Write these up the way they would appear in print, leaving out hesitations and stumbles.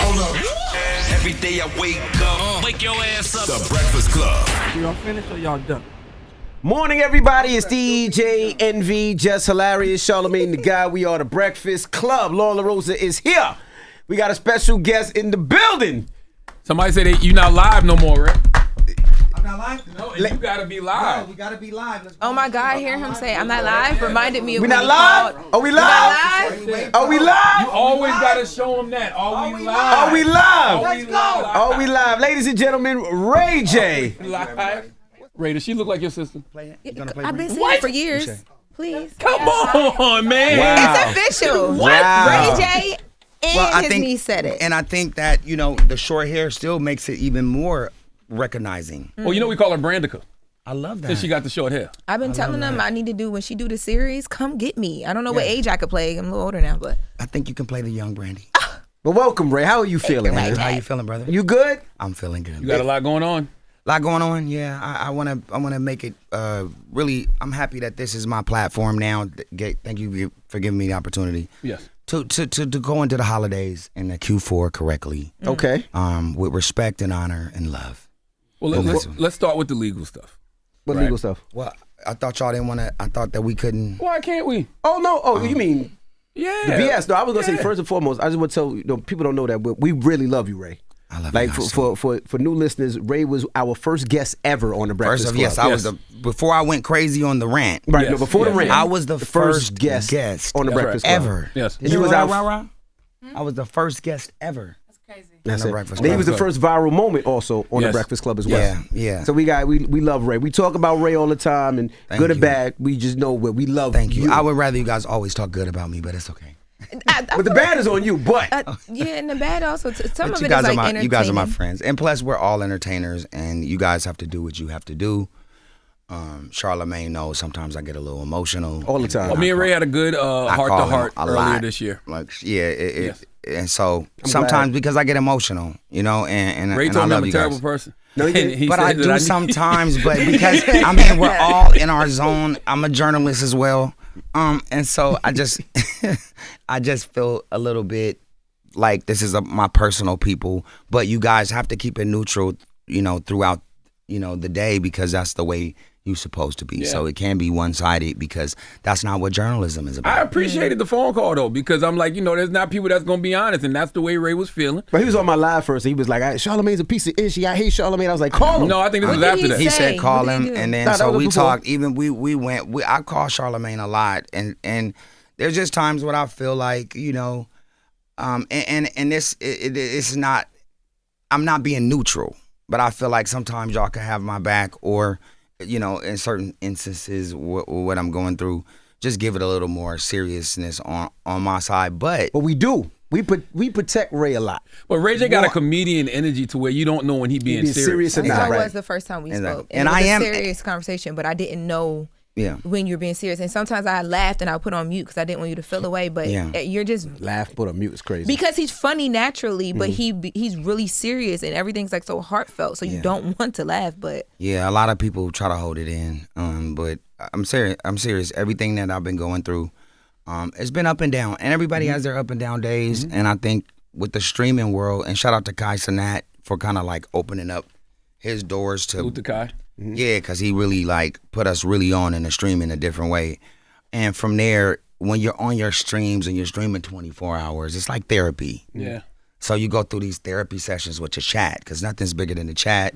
Hold up. Every day I wake up, wake your ass up. The Breakfast Club. Y'all finished or y'all done? Morning, everybody. It's DJ NV, Jess Hilarious, Charlamagne the Guy. We are the Breakfast Club. Loren LoRosa is here. We got a special guest in the building. Somebody said that you not live no more, right? I'm not live? No, you gotta be live. No, we gotta be live. Let's Oh my God, hear him say, I'm not live, reminded me of We when not he live? called. Are we We not live? live? Are we live? You always gotta show them that. Are we live? Are we live? Let's go. Are we live? Ladies and gentlemen, Ray J. Live. Ray, does she look like your sister? I've been saying it for years. Please. Come on, man. Wow. It's official. Wow. Ray J and his niece said it. And I think that, the short hair still makes it even more recognizing. Well, we call her Brandica. I love that. Since she got the short hair. I've been telling them I need to do, when she do the series, come get me. I don't know what age I could play. I'm a little older now, but. I think you can play the young Brandy. Well, welcome, Ray. How are you feeling, man? How you feeling, brother? You good? I'm feeling good. You got a lot going on. Lot going on, yeah. I wanna make it really. I'm happy that this is my platform now. Thank you for giving me the opportunity. Yes. To go into the holidays and the Q4 correctly. Okay. With respect and honor and love. Well, let's start with the legal stuff. What legal stuff? Well, I thought y'all didn't want to. I thought that we couldn't. Why can't we? Oh, no. Oh, you mean Yeah. the BS? No, I was going to say, first and foremost, I just want to tell people don't know that, but we really love you, Ray. I love like you guys for new listeners, Ray was our first guest ever on the Breakfast Club. Yes, I was before I went crazy on the rant. Right, Yes, no, before the yes. rant, I was the first guest on the That's Breakfast right. Club ever. Yes. And you was our. I was the first guest ever. That's on it. the Breakfast Then he Club. was the first viral moment also on the Yes. Breakfast Club as well. Yeah, yeah. So we love Ray. We talk about Ray all the time, and Thank good or you. bad, we just know what we love. Thank you. I would rather you guys always talk good about me, but it's okay. But the bad is on you. But Yeah, and the bad also, some But of you it guys is are like my you guys are my entertaining. friends, and plus we're all entertainers, and you guys have to do what you have to do. Charlamagne knows sometimes I get a little emotional all the time. Well, me and Ray had a good I heart call to him heart a earlier lot. this year. Like, yeah, Yes. and so I'm sometimes glad. because I get emotional, and Ray and told I me love I'm a you terrible guys. person. No, he And didn't. But said I that do sometimes, but because we're all in our zone. I'm a journalist as well, and so I just feel a little bit like this is my personal people. But you guys have to keep it neutral, throughout, the day, because that's the way you're supposed to be. Yeah. So it can be one-sided because that's not what journalism is I about. appreciated the phone call though, because I'm like, there's not people that's gonna be honest, and that's the way Ray was feeling. But he was on my live first. And he was like, "Charlamagne's a piece of ish. I hate Charlamagne." I was like, "Call him." No, I think this was What did after he that. He say? said call What did he him, do? and then Nah, that so was we before. talked. Even we went. I call Charlamagne a lot, and there's just times when I feel like and this it's not. I'm not being neutral, but I feel like sometimes y'all can have my back, or in certain instances, what I'm going through, just give it a little more seriousness on my side. But we do. We protect Ray a lot. But Ray J got a comedian energy to where you don't know when he being serious. or That's not. how it Right. was the first time we Exactly. spoke. And it was I am- a serious conversation, but I didn't know yeah, when you're being serious. And sometimes I laughed and I put on mute because I didn't want you to feel away. But Yeah. you're just Laugh, put on mute is crazy. because he's funny naturally, but he's really serious and everything's like so heartfelt. So you don't want to laugh, but yeah. A lot of people try to hold it in, but I'm serious. I'm serious. Everything that I've been going through, it's been up and down, and everybody has their up and down days. And I think with the streaming world, and shout out to Kai Cenat for kind of like opening up his doors to Salute to Kai. yeah, because he really like put us really on in the stream in a different way. And from there, when you're on your streams and you're streaming 24 hours, it's like therapy. Yeah. So you go through these therapy sessions with your chat, because nothing's bigger than the chat.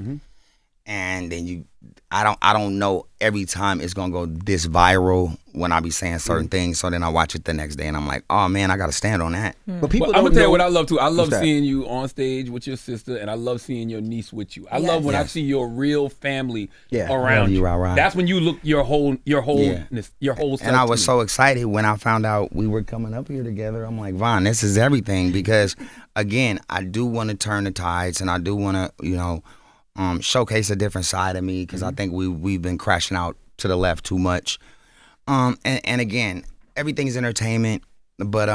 And then I don't know every time it's gonna go this viral when I be saying certain things. So then I watch it the next day and I'm like, oh man, I gotta stand on that. But people But I'm don't gonna tell you know- what I love too. I love What's that? seeing you on stage with your sister, and I love seeing your niece with you. I love when I Yes. see your real family Yeah. around Love you, you. rah-rah. That's when you look your whole Yeah. your whole self. And I to was me. so excited when I found out we were coming up here together. I'm like, Vaughn, this is everything, because again, I do want to turn the tides, and I do want to, showcase a different side of me, because I think we've been crashing out to the left too much. And again, everything's entertainment, but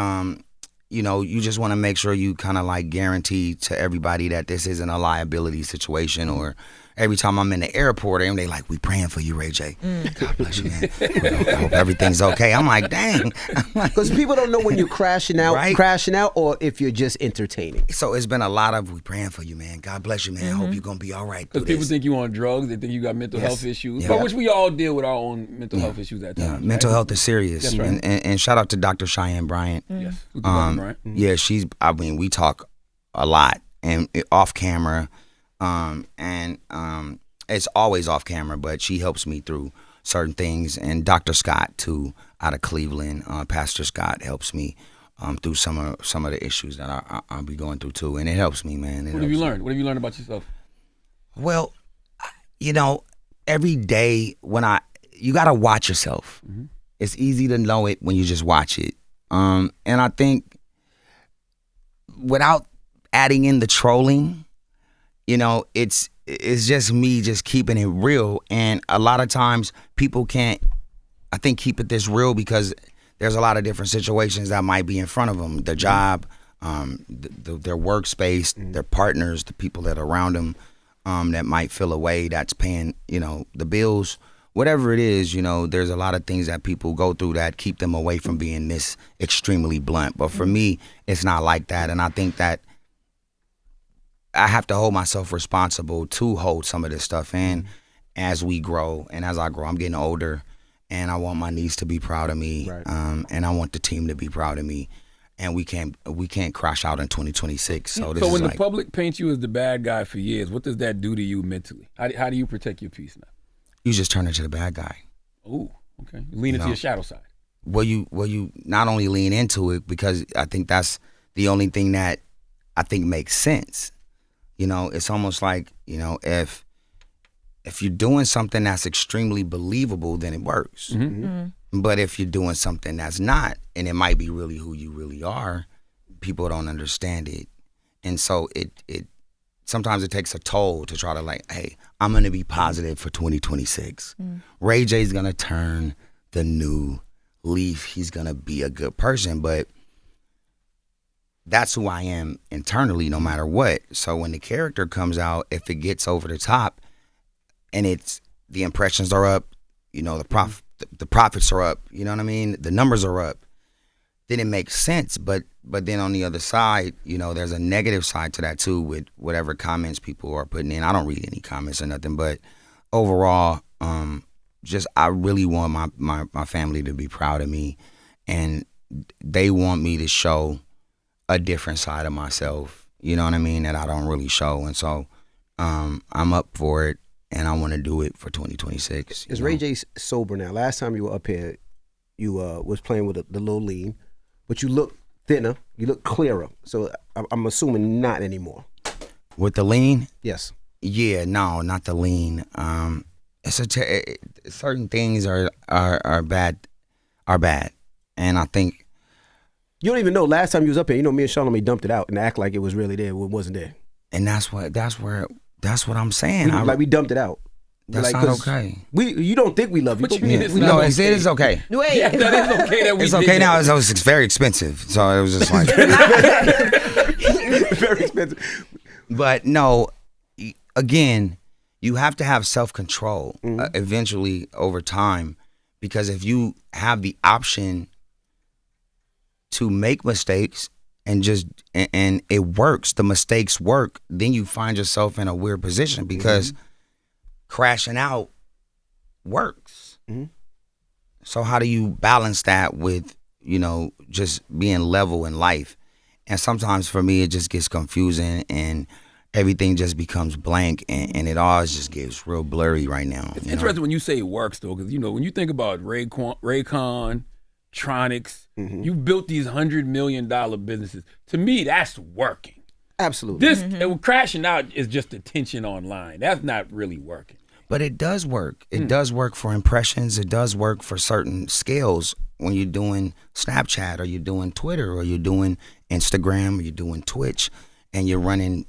you just want to make sure you kind of like guarantee to everybody that this isn't a liability situation, or every time I'm in the airport, and they like, we praying for you, Ray J. God bless you, man. I hope everything's okay. I'm like, dang. Because people don't know when you're crashing out, or if you're just entertaining. So it's been a lot of, we praying for you, man. God bless you, man. I hope you're going to be all right. Because people think you on drugs. They think you got mental health issues. But which we all deal with our own mental health issues at times. Yeah, mental health is serious. That's right. And shout out to Dr. Cheyenne Bryant. Yes. Bryant. Yeah, we talk a lot and off camera. It's always off camera, but she helps me through certain things. And Dr. Scott too, out of Cleveland, Pastor Scott helps me through some of the issues that I'll be going through too, and it helps me, man. What have you learned? What have you learned about yourself? Well, every day you gotta watch yourself. It's easy to know it when you just watch it, and I think without adding in the trolling, it's just me just keeping it real. And a lot of times people can't, I think, keep it this real because there's a lot of different situations that might be in front of them. Their job, their workspace, their partners, the people that are around them that might feel a way that's paying, the bills. Whatever it is, there's a lot of things that people go through that keep them away from being this extremely blunt. But for me, it's not like that. And I think that I have to hold myself responsible to hold some of this stuff in as we grow. And as I grow, I'm getting older, and I want my niece to be proud of me, and I want the team to be proud of me. And we can't crash out in 2026. So when the public paints you as the bad guy for years, what does that do to you mentally? How do you protect your peace now? You just turn into the bad guy. Oh, okay. You lean into your shadow side. Well, you not only lean into it, because I think that's the only thing that I think makes sense. It's almost like, if you're doing something that's extremely believable, then it works. But if you're doing something that's not, and it might be really who you really are, people don't understand it. And so it sometimes it takes a toll to try to hey, I'm going to be positive for 2026. Ray J's going to turn the new leaf. He's going to be a good person, but that's who I am internally, no matter what. So when the character comes out, if it gets over the top and the impressions are up, the profits are up, you know what I mean? The numbers are up, then it makes sense. But then on the other side, there's a negative side to that too, with whatever comments people are putting in. I don't read any comments or nothing, but overall, I really want my family to be proud of me, and they want me to show a different side of myself, you know what I mean, that I don't really show. And so I'm up for it, and I want to do it for 2026. Is Ray J sober now? Last time you were up here, you was playing with the little lean, but you look thinner, you look clearer. So I'm assuming not anymore. With the lean? Yes. Yeah, no, not the lean. Certain things are bad, and I think. You don't even know. Last time you was up here, me and Charlamagne dumped it out and act like it was really there. It wasn't there. And that's what I'm saying. We dumped it out. That's not okay. You don't think we love you, but but you mean it's not okay. It is okay. Wait. Yeah, that is okay that we It's did okay now. that. It's very expensive, so it was just like very expensive. But no, again, you have to have self-control eventually over time, because if you have the option to make mistakes and it works, the mistakes work, then you find yourself in a weird position, because crashing out works. So how do you balance that with, just being level in life? And sometimes for me, it just gets confusing and everything just becomes blank, and it all just gets real blurry right now. It's interesting when you say it works, though, because, when you think about Raycon, Tronics, you built these $100 million businesses. To me, that's working. Absolutely. This crashing out is just attention online. That's not really working. But it does work. It does work for impressions. It does work for certain scales when you're doing Snapchat, or you're doing Twitter, or you're doing Instagram, or you're doing Twitch, and you're running,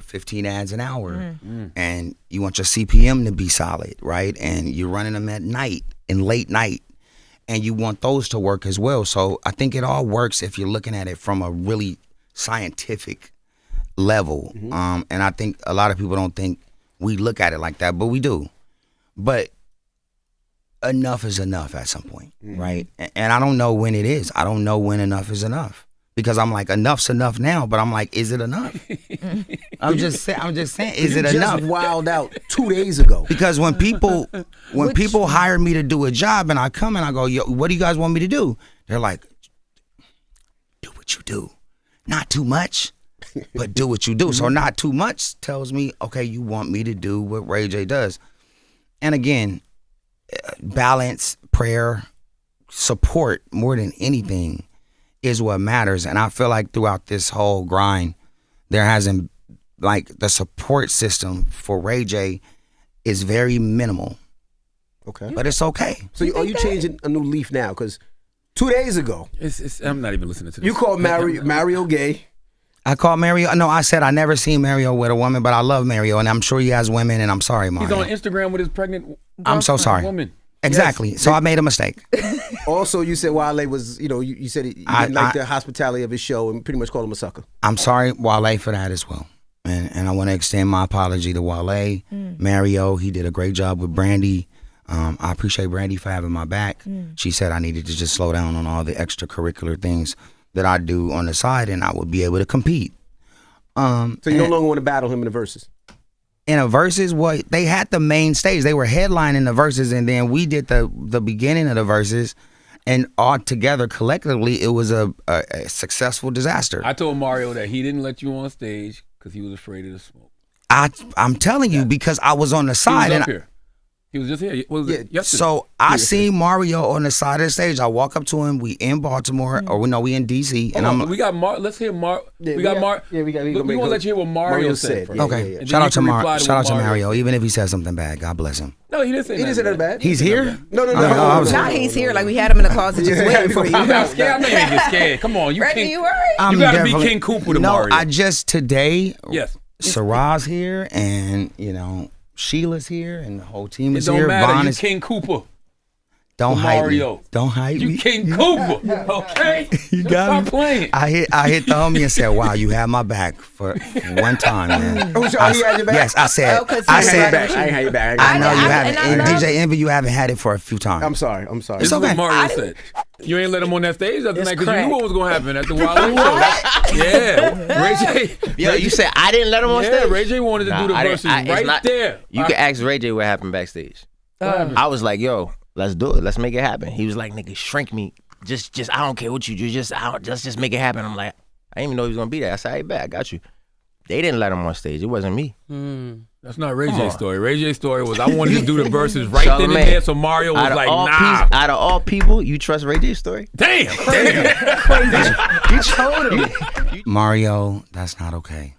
15 ads an hour, and you want your CPM to be solid, right? And you're running them at night and late night, and you want those to work as well. So I think it all works if you're looking at it from a really scientific level. And I think a lot of people don't think we look at it like that, but we do. But enough is enough at some point, right? And I don't know when it is. I don't know when enough is enough. Because I'm like, enough's enough now, but I'm like, is it enough? I'm just saying, is it enough? Just wild out 2 days ago. Because when people hire me to do a job and I come and I go, yo, what do you guys want me to do? They're like, do what you do. Not too much, but do what you do. So not too much tells me, okay, you want me to do what Ray J does. And again, balance, prayer, support more than anything is what matters. And I feel like throughout this whole grind, there hasn't, like, the support system for Ray J is very minimal. Okay. But it's okay. So are you changing a new leaf now? Because 2 days ago, I'm not even listening to this. you called Mario gay. I called Mario. No, I said I never seen Mario with a woman, but I love Mario, and I'm sure he has women, and I'm sorry, Mario. He's on Instagram with his pregnant I'm so sorry. woman. Exactly. Yes. So I made a mistake. Also, you said Wale was, you said you didn't like the hospitality of his show and pretty much called him a sucker. I'm sorry, Wale, for that as well. And I want to extend my apology to Wale. Mario, he did a great job with Brandy. I appreciate Brandy for having my back. She said I needed to just slow down on all the extracurricular things that I do on the side, and I would be able to compete. So you no longer want to battle him in the Verzuz? In a Verzuz, what they had the main stage. They were headlining the Verzuz, and then we did the beginning of the Verzuz, and all together collectively, it was a successful disaster. I told Mario that he didn't let you on stage because he was afraid of the smoke. I'm telling you, because I was on the side, He was up here. He was just here. What was it? Yesterday. So I seen Mario on the side of the stage. I walk up to him. We in Baltimore, or we in DC, and we got Let's hear Mar. Yeah, we got Mar. Yeah, we got. We want to let you hear what Mario said first. Okay, Yeah. shout out to Mario. Shout out to Mario. Even if he said something bad, God bless him. No, he didn't say that bad. He's here. No. I was- Now he's here, like we had him in the closet just waiting for you. I'm scared. I'm not even get scared. Come on, you Reggie, can't. you worried? I'm You gotta be definitely- King Cooper to No, Mario. I just today. Yes. Sarah's here, and Sheila's here, and the whole team It is don't here. matter. Vaughn You is. King Cooper. Don't hype me. Mario. Don't hype You me. King Cooper. Okay. You got Stop me. playing. I hit the homie and said, "Wow, you had my back for one time, man." Oh, so he had your back? Yes, I said. Oh, 'cause I he said. had I ain't had your back. I know you I- haven't. and I And love- DJ Envy, you haven't had it for a few times. I'm sorry. This It's is okay. what Mario said. You ain't let him on that stage the other night because you crack. knew what was going to happen at the Wale show. Yeah. Ray J. Yo, you said I didn't let him on Yeah, stage? Ray J wanted to do the I didn't- verses it's right not- there. You can ask Ray J what happened backstage. I was like, yo, let's do it. Let's make it happen. He was like, nigga, shrink me. Just I don't care what you do. Let's just make it happen. I'm like, I didn't even know he was going to be there. I said, hey, bet, I got you. They didn't let him on stage. It wasn't me. That's not Ray J's story. Ray J's story was I wanted to do the verses right then and Charlamagne, there, so Mario was like, nah. Out of all people, you trust Ray J's story? Damn. You told him. Mario, that's not okay.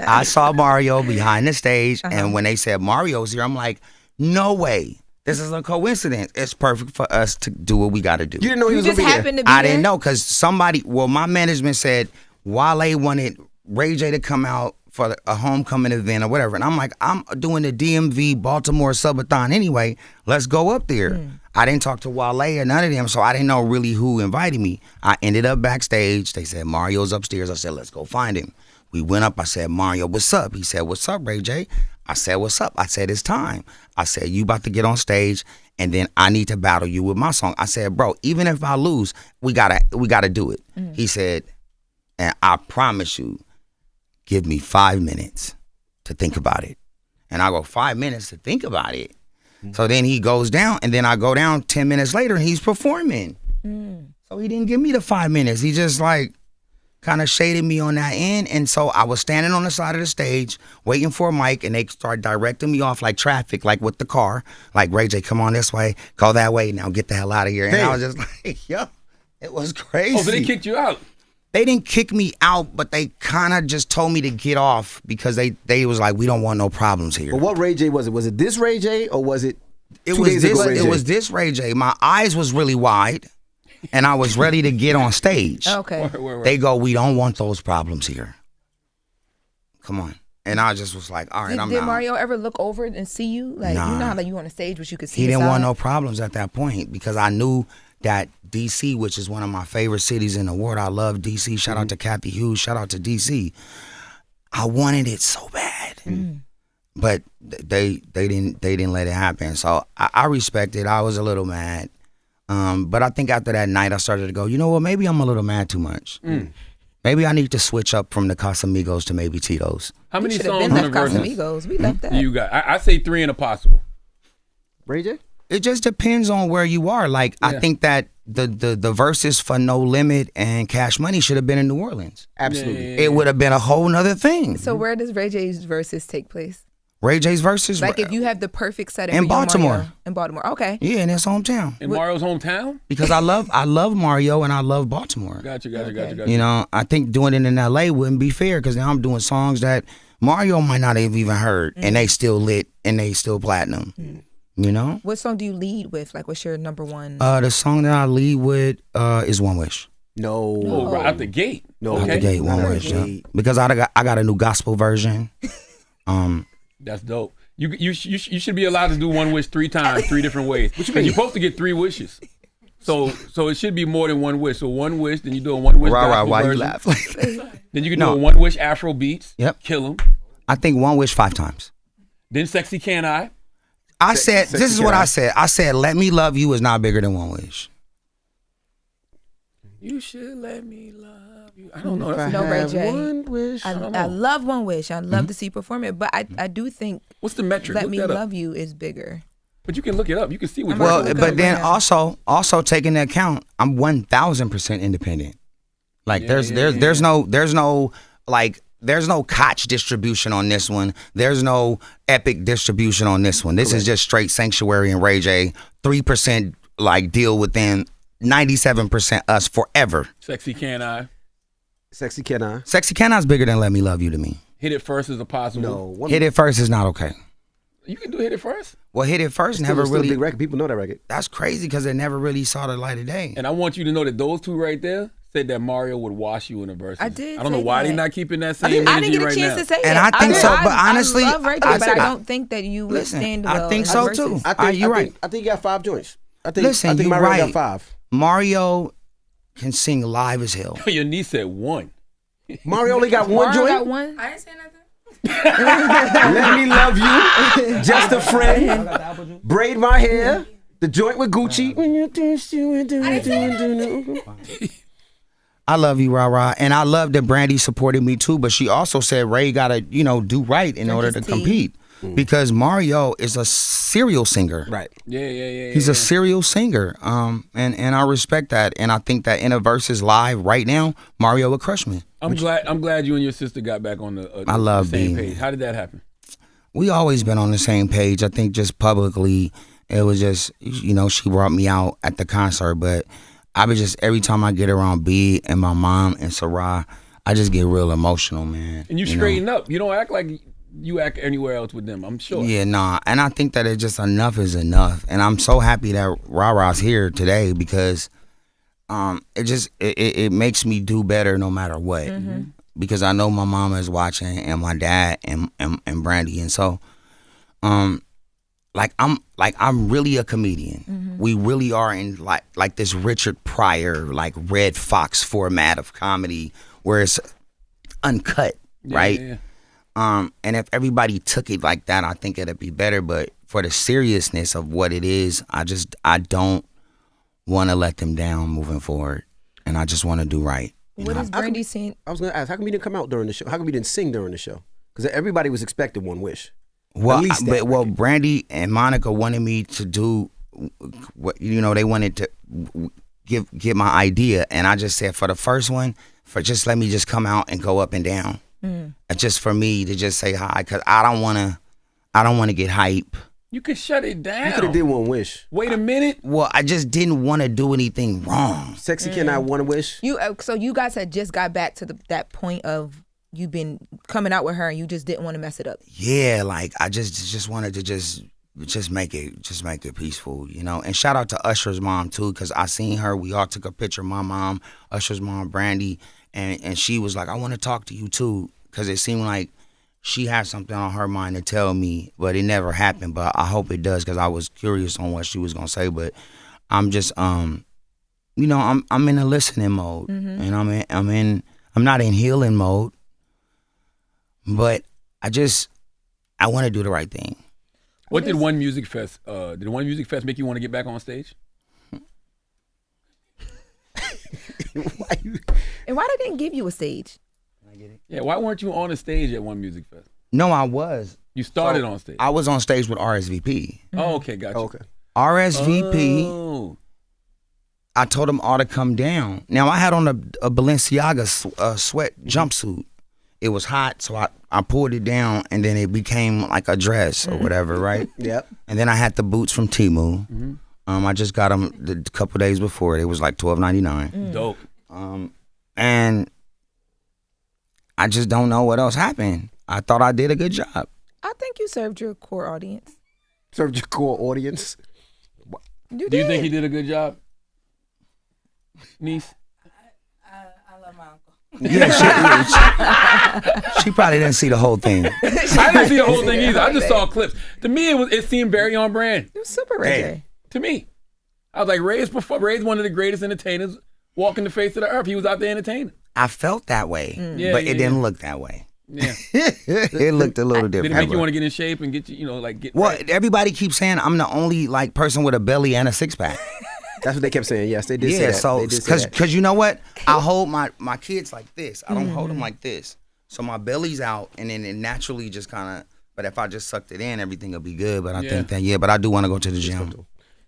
I saw Mario behind the stage, and when they said Mario's here, I'm like, no way. This is a coincidence. It's perfect for us to do what we got to do. You didn't know he You was just gonna be there. happened to be I there? didn't know because my management said Wale wanted Ray J to come out for a homecoming event or whatever. And I'm like, I'm doing the DMV Baltimore subathon anyway. Let's go up there. I didn't talk to Wale or none of them, so I didn't know really who invited me. I ended up backstage. They said, Mario's upstairs. I said, let's go find him. We went up. I said, Mario, what's up? He said, what's up, Ray J? I said, what's up? I said, it's time. I said, you about to get on stage, and then I need to battle you with my song. I said, bro, even if I lose, we gotta do it. He said, and I promise you, give me 5 minutes to think about it. And I go, 5 minutes to think about it? So then he goes down, and then I go down 10 minutes later, and he's performing. So he didn't give me the 5 minutes. He just like kind of shaded me on that end. And so I was standing on the side of the stage waiting for a mic, and they started directing me off like traffic, like with the car. Like, Ray J, come on this way, go that way, now get the hell out of here. And I was just like, yo, it was crazy. Oh, so they kicked you out. They didn't kick me out, but they kind of just told me to get off because they was like, we don't want no problems here. But what Ray J was it? Was it this Ray J or was it? It 2 was days this. ago Ray J? It was this Ray J. My eyes was really wide, and I was ready to get on stage. Okay. They go, we don't want those problems here. Come on. And I just was like, all right, I'm Did not. Mario ever look over and see you? Like, Nah. you know how like you on the stage, but you could see He the didn't want side? no problems at that point because I knew that DC, which is one of my favorite cities in the world, I love DC. Shout out to Kathy Hughes. Shout out to DC. I wanted it so bad. But they didn't let it happen. So I respect it. I was a little mad. But I think after that night I started to go, you know what, maybe I'm a little mad too much. Maybe I need to switch up from the Casamigos to maybe Tito's. How many should have songs been on the left Verzuz? Casamigos. We left that. You got? I say 3 and a possible. Ray J? It just depends on where you are. Like I think that the Verzuz for No Limit and Cash Money should have been in New Orleans. Absolutely. It would have been a whole nother thing. So where does Ray J's verses take place? Ray J's Verzuz, Like if you have the perfect setting In for your Baltimore. Mario. In Baltimore. Okay. yeah, in his hometown. In Mario's hometown? Because I love Mario and I love Baltimore. Gotcha. You know, I think doing it in LA wouldn't be fair because now I'm doing songs that Mario might not have even heard and they still lit and they still platinum. You know? What song do you lead with? Like what's your number one? The song that I lead with is One Wish. No. Oh, right out the gate. No. Out the gate, One Wish. Yeah. Because I got a new gospel version. That's dope. You should be allowed to do One Wish 3 times, 3 different ways. Because you're supposed to get 3 wishes. So it should be more than 1 wish. So 1 wish, then you do a 1 wish gospel why version. you laugh? Then you can do a 1 wish Afro beats. Yep. Kill them. I think One Wish 5 times. Then Sexy Can I. I said, this is what I said. I said, Let Me Love You is not bigger than One Wish. You should let me love you. I don't know. That's No, Ray J. One wish. I love One Wish. I love to see you perform it, but I do think What's the metric? Let Look Me that up. Love You is bigger. But you can look it up. You can see which I'm one. gonna Well, look but up then right now. also taking into account, I'm 1,000% independent. Like there's no Koch distribution on this one. There's no Epic distribution on this one. This is just straight Sanctuary and Ray J. 3% like deal within 97% us forever. Sexy Can I. Sexy Can I? Sexy Can I's bigger than Let Me Love You to me. Hit It First is a possible. No. Hit It First is not okay. You can do Hit It First. Well, Hit It First never Still a really. big record. People know that record. That's crazy because it never really saw the light of day. And I want you to know that those 2 right there said that Mario would wash you in a verse. I did I don't know say why that. they're not keeping that same I energy didn't get a right chance now. to say And that. I think so, but honestly, I love Ray J, I but said- I don't think that you would Listen, stand I well. think at so, Verzuz. too. I think you're right. I think you got 5 joints. I think Listen, you're Mario right. got 5. Mario can sing live as hell. Your niece said 1. Mario only got 1 Mario joint. got one. I didn't say nothing. Let Me Love You. Just a Friend. Braid My Hair. The joint with Gucci. When you I love you, Ra Ra, and I love that Brandy supported me too. But she also said Ray gotta, do right in order to his tea. compete, because Mario is a serial singer. Right. Yeah. He's a serial singer, and I respect that, and I think that in a Verzuz live right now, Mario would crush me. I'm glad you and your sister got back on the I love the same being- page. How did that happen? We always been on the same page. I think just publicly, it was just, she brought me out at the concert, but I was just, every time I get around B and my mom and Sarah, I just get real emotional, man. And you straighten up. You don't act like you act anywhere else with them, I'm sure. Yeah, nah. And I think that it's just enough is enough. And I'm so happy that Ra Ra's here today because it makes me do better no matter what. Mm-hmm. Because I know my mama is watching and my dad and Brandy. And so I'm really a comedian. Mm-hmm. We really are in like this Richard Pryor, like Red Fox format of comedy where it's uncut, right? Yeah. And if everybody took it like that, I think it'd be better. But for the seriousness of what it is, I don't want to let them down moving forward. And I just want to do right. What is Brandy saying? I was going to ask, how come you didn't come out during the show? How come you didn't sing during the show? Because everybody was expecting One Wish. Well, At least that record. Brandy and Monica wanted me to do what they wanted to give my idea, and I just said for the first one, just let me just come out and go up and down, just for me to just say hi, because I don't want to get hype. You could shut it down. You could have did One Wish. Wait a minute. Well, I just didn't want to do anything wrong. Sexy Can I One Wish? So you guys had just got back to that point of you been coming out with her and you just didn't want to mess it up. Yeah, like I just wanted to just make it peaceful, And shout out to Usher's mom too, because I seen her. We all took a picture. My mom, Usher's mom, Brandy, and she was like, I want to talk to you too, because it seemed like she had something on her mind to tell me, but it never happened. But I hope it does, because I was curious on what she was gonna say. But I'm just I'm in a listening mode, and I'm not in healing mode. but I want to do the right thing. What did One Music Fest? Did One Music Fest make you want to get back on stage? And why they didn't give you a stage? Yeah, why weren't you on a stage at One Music Fest? No, I was. You started on stage. I was on stage with RSVP. Oh, okay, gotcha. Okay. RSVP. Oh. I told them all to come down. Now I had on a Balenciaga sweat jumpsuit. It was hot, so I pulled it down, and then it became like a dress or whatever, right? Yep. And then I had the boots from Temu. Mm-hmm. I just got them a couple days before. It was like $12.99. Dope. And I just don't know what else happened. I thought I did a good job. I think you served your core audience. Served your core audience. You Do you think he did a good job, niece? I love my uncle. Yeah, she probably didn't see the whole thing. I didn't see the whole thing either. I just saw clips. To me, it seemed very on brand. It was super Ray. To me, I was like, Ray's one of the greatest entertainers walking the face of the earth. He was out there entertaining. I felt that way, Yeah, but yeah, it didn't look that way. Yeah. It looked a little different. Did it make you want to get in shape and get get? Well, right? everybody keeps saying I'm the only person with a belly and a six pack. That's what they kept saying. Yes, they did say Yeah, that. so They did say that. because you know what, I hold my kids like this. I don't hold them like this. So my belly's out, and then it naturally just kind of. But if I just sucked it in, everything will be good. But I think that but I do want to go to the gym.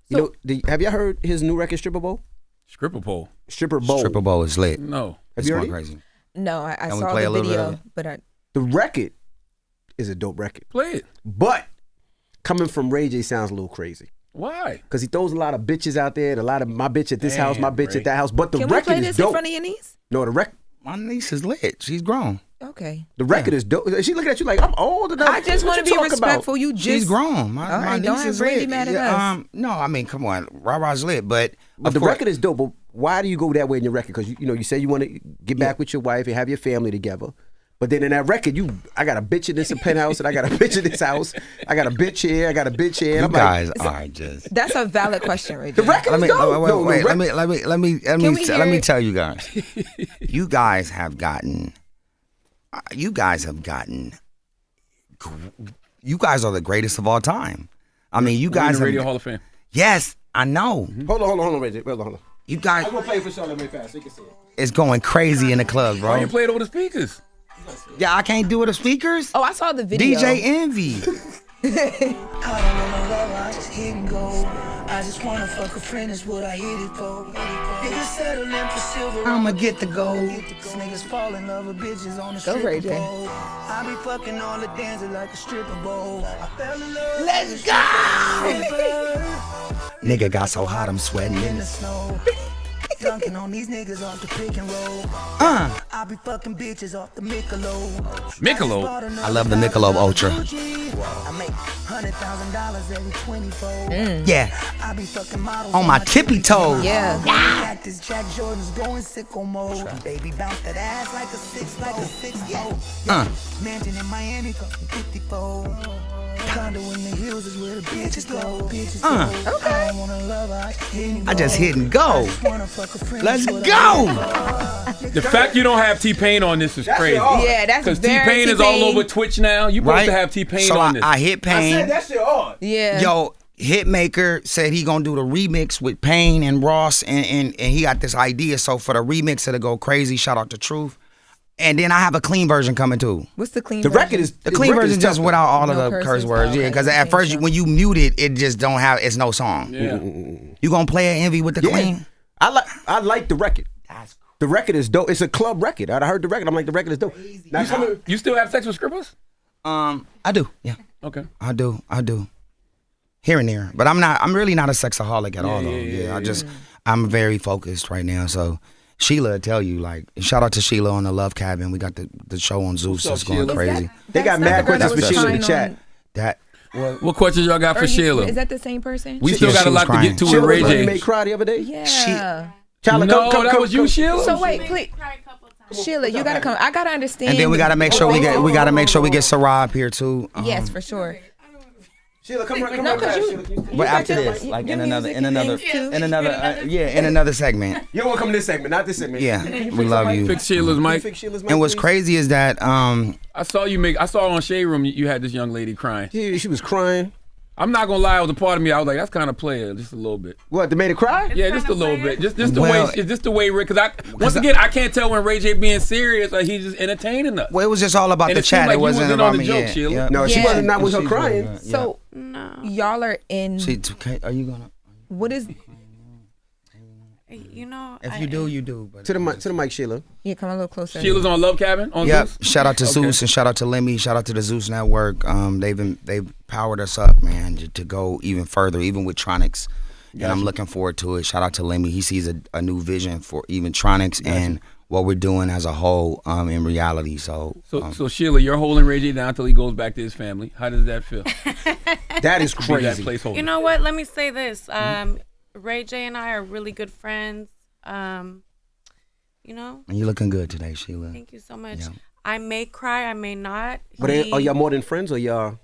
You know, have y'all heard his new record, Stripper Bowl? Stripper pole. Stripper Bowl. Stripper Bowl is lit. No. It's you going heard it? crazy. No, I Can we saw play a the little bit of video, it? but The record is a dope record. Play it. But coming from Ray J sounds a little crazy. Why? Because he throws a lot of bitches out there, and a lot of my bitch at this house, my bitch Ray. at that house. But the can we record play is this dope. in front of your niece? No, the record. My niece is lit. She's grown. Okay. The record is dope. She looking at you like I'm old enough. I just What want to you be talking about? respectful. You just She's grown. My All right, niece don't have is Brady lit. mad at us. No, I mean, come on, Rah-Rah's lit, but But the record is dope. But why do you go that way in your record? Because you say you want to get back with your wife and have your family together. But then in that record, I got a bitch in this penthouse, and I got a bitch in this house. I got a bitch here. I got a bitch here. And you I'm guys like, are just. That's a valid question, Ray. the record is dope. Wait, No, let me hear it? tell you guys. You guys have gotten. You guys are the greatest of all time. I mean, you We're in guys the Radio have. Hall of Fame. Yes, I know. Hold on, Reggie. Hold on. You guys, I'm gonna play it for Charlamagne fast so you can see it. it's going crazy in the club, Why bro. you play it over the speakers? Yeah, I can't do it with speakers. Oh, I saw the video. DJ Envy. I don't wanna love, I just hit and go. I just wanna fuck a friend, is what I hit it for. Niggas settling for silver. I'ma get the gold. These niggas fall in love with bitches on the Go, stripper Ray J. pole. I be fucking all the dancers like a stripper bowl. I fell in love. Let's go. Nigga got so hot, I'm sweating in In the the snow. Dunking on these niggas off the pick and roll. I be fucking bitches off the Michelob. Michelob? I love the Michelob Ultra. I make $100,000 every 24. Yeah, I be fucking models on my tippy toes. Yeah. This Jack Jordan's going sicko mode. Baby bounce that ass like a 6-4. Mansion in Miami for 54. Condo in the hills is where the bitches go. Okay. I don't wanna love her, I just hit and go. wanna fuck a friend. Let's is what go. I The fact you don't have T-Pain on this is crazy. Yeah, that's Because very T-Pain is all over Twitch now. You supposed Right? to have T-Pain So on this. I hit Pain. that shit hard. Yeah. Yo, Hitmaker said he gonna do the remix with Pain and Ross, and he got this idea. So for the remix, it'll go crazy. Shout out to Truth. And then I have a clean version coming too. What's the clean? The version? record is The clean version just tough. without all No of the curses? curse words. Yeah, Okay. because at first when you mute it, it just don't have. It's no song. yeah. You gonna play an Envy with the Yeah. clean? I like the record. The record is dope. It's a club record. I heard the record. I'm like, the record is dope. Now, You still have sex with strippers? I do. Yeah, Okay. I do. Here and there, but I'm really not a sexaholic at all though. Yeah, I'm very focused right now. So Sheila will tell you, like, shout out to Sheila on the Love Cabin. We got the show on Zeus. up, It's going Sheila? crazy. They got mad questions for Sheila in the chat. That What questions y'all got for Sheila? Is that the same person? We She- still yeah, got she a was lot to crying. get to Sheila with Ray was the one you J. made cry the other day. Yeah. Charlie, No, come, that was you, Sheila. So wait, please, Sheila, you gotta come. I gotta understand. and then we gotta make sure we get Sarah up here too. Yes, for sure. Sheila, come on, No, back. because Sheila, But after this, like in another segment. You don't want to come in this segment, not this segment. Yeah, we love you. Fix Sheila's mic. Fix Sheila's mic, And what's please? crazy is that I saw on Shade Room you had this young lady crying. She was crying. I'm not gonna lie, it was a part of me. I was like, that's kind of player, just a little bit. What? They made her cry? Yeah, just a little bit. Just the Well, way, just the way Rick. Because once again, I can't tell when Ray J being serious or he's just entertaining us. well, it was just all about And the it seemed chat. like It you wasn't wasn't about on the me. joke, Yeah, Sheila. yeah. No, she Yeah. wasn't not with her She's crying. right, yeah. So No. y'all are in. Are you gonna? What is? You know, If you do, you do. But To the mic, Sheila. Yeah, come a little closer. Sheila's on Love Cabin on Yep. Zeus? Shout out to Okay. Zeus and shout out to Lemmy. Shout out to the Zeus Network. They've powered us up, man, to go even further, even with Tronics. And I'm looking forward to it. Shout out to Lemmy. He sees a new vision for even Tronics and what we're doing as a whole in reality. So Sheila, you're holding Ray J down until he goes back to his family. How does that feel? That is Be that crazy. placeholder. You know what? Let me say this. Ray J and I are really good friends. You know, and you're looking good today, Sheila. thank you so much. Yeah. I may cry, I may not. But are y'all more than friends or y'all?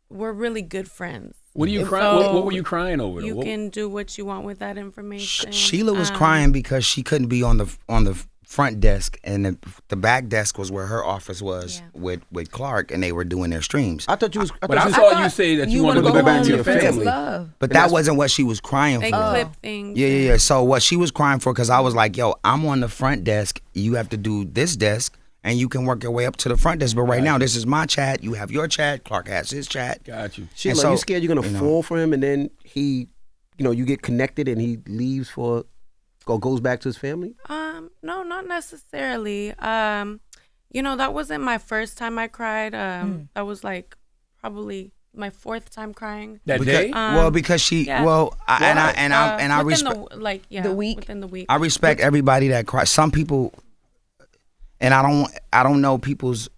We're really good friends. What are you crying? What were you crying over? You What- can do what you want with that information. Sheila was crying because she couldn't be on the front desk, and the back desk was where her office was with Clark, and they were doing their streams. I thought you was. But I saw you say that you want to wanna go back home to to your your family. Love. But that wasn't what she was crying They for. clip things. Yeah. So what she was crying for, because I was like, yo, I'm on the front desk. You have to do this desk, and you can work your way up to the front desk. But right now, this is my chat. You have your chat. Clark has his chat. Got you. Sheila, And so, you scared you're gonna you know. fall for him, and then he, you get connected, and he leaves or goes back to his family? No, not necessarily. That wasn't my first time I cried. That was like probably my fourth time crying. That Because, day? because she, yeah. I within respect. The week? Within the week. I respect everybody that cries. Some people, and I don't know people's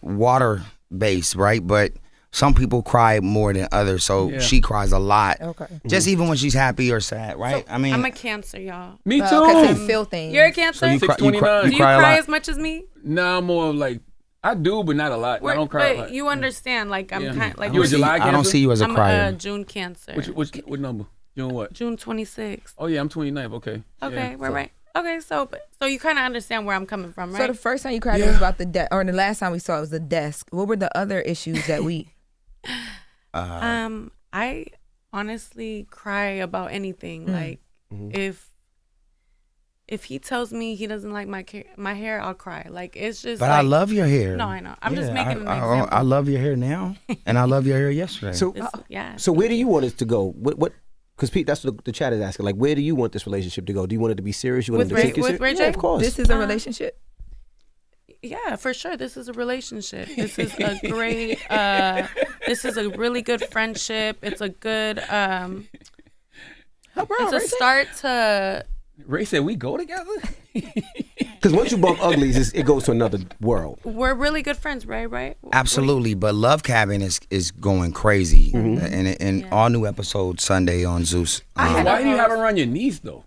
water base, right? But some people cry more than others, so Yeah. she cries a lot. Okay. Just even when she's happy or sad, right? I mean, I'm a Cancer, y'all. Me too. Okay, so you feel things. You're a Cancer. so you cry, you 629. do you cry a cry lot. as much as me? Nah, I'm more like I do, but not a lot. I don't cry a But lot. you understand, like I'm Yeah. kind like You a July I don't Cancer? see you as a I'm crier. June Cancer. What number? June what? June 26th. Oh yeah, I'm 29th. Okay. Okay, Yeah. we're right. Okay, so you kind of understand where I'm coming from, So right? the first time you cried it was about the desk, or the last time we saw it was the desk. What were the other issues that we? I honestly cry about anything. Like if he tells me he doesn't like my hair, I'll cry. Like it's just. But like, I love your hair. No, I know. I'm just Yeah, making an I example. I love your hair now, and I love your hair yesterday. So, Yeah. so where do you want it to go? What? Because Pete, that's what the chat is asking. Like, where do you want this relationship to go? Do you want it to be serious? You want With it to Ray- take you with serious? Ray Yeah, J? of course. This is a relationship. Yeah, for sure. This is a relationship. This is a great. This is a really good friendship. It's a good. It's a start to. Ray said we go together. Because once you bump uglies, it goes to another world. We're really good friends, right? Absolutely, but Love Cabin is going crazy, and all new episodes Sunday on Zeus. Why do you have her around your niece though?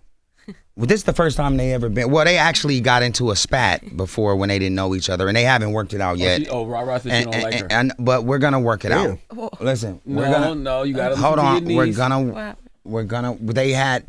Well, this is the first time they ever been. Well, they actually got into a spat before when they didn't know each other, and they haven't worked it out yet. Rah said she don't like her. But we're gonna work it out. Listen, we're gonna No, you gotta hold listen to on. your niece. We're gonna. They got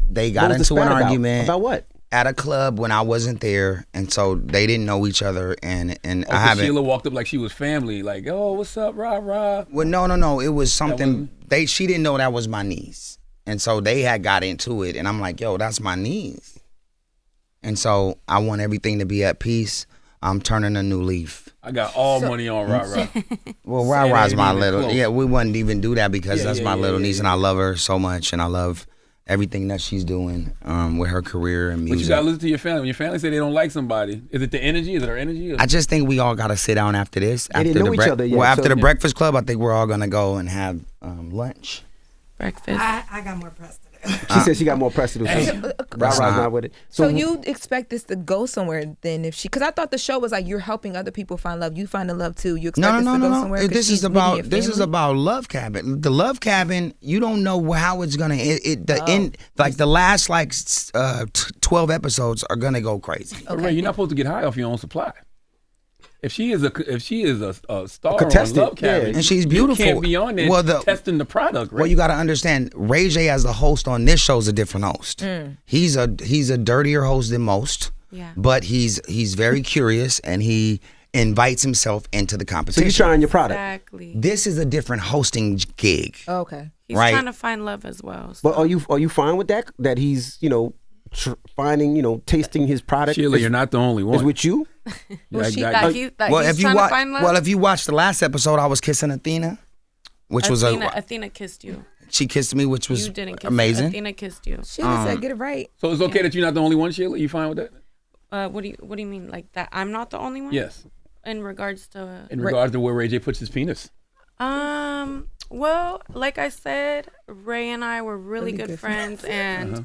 What was the into an spat about? argument About what? at a club when I wasn't there, and so they didn't know each other, and I haven't. Sheila walked up like she was family, like, oh, what's up, rah. Well, no. It was something wasn't- she didn't know that was my niece, and so they had got into it, and I'm like, yo, that's my niece, and so I want everything to be at peace. I'm turning a new leaf. I got all money on rah. Well, Say Rah that Rah's ain't my even little. close. Yeah, we wouldn't even do that because Yeah, that's yeah, my yeah, little yeah, niece, and I love her so much, and I love everything that she's doing with her career and But you music. gotta listen to your family. When your family say they don't like somebody, is it the energy? Is it her energy? Or- I just think we all got to sit down after this. They didn't know each other yet, Well, after so- the Breakfast Club, I think we're all gonna go and have lunch. breakfast. I got more press to do. She said she got more press to do. Rah's not with it. So you expect this to go somewhere then if she, because I thought the show was like you're helping other people find love. You finding love too. You expect this to go somewhere? 'cause This she's is meeting about your this is family? about Love Cabin. The Love Cabin, you don't know how it's gonna. End like the last 12 episodes are gonna go crazy. Ray, you're not supposed to get high off your own supply. If she is a star contestant, on Love Cabin, yeah. And she's beautiful. You can't be on there testing the product, right? Well, you got to understand, Ray J as the host on this show is a different host. He's a dirtier host than most. Yeah. But he's very curious and he invites himself into the So competition. you're trying your product. Exactly. This is a different hosting gig. Okay. He's right. trying to find love as well. But are you fine with that? That he's finding tasting his product. Sheila, you're not the only one. Is with you? Well, Like she, that- that he's if you trying to find love. well, if you watched the last episode, I was kissing Athena, which was Athena kissed you. she kissed me, which was You didn't kiss amazing. her. Athena kissed you. Sheila said, get it right. So it's okay that you're not the only one, Sheila? You fine with that? What do you mean, like that? I'm not the only one. Yes. In regards to. In regards to where Ray J puts his penis. Well, like I said, Ray and I were really good friends, and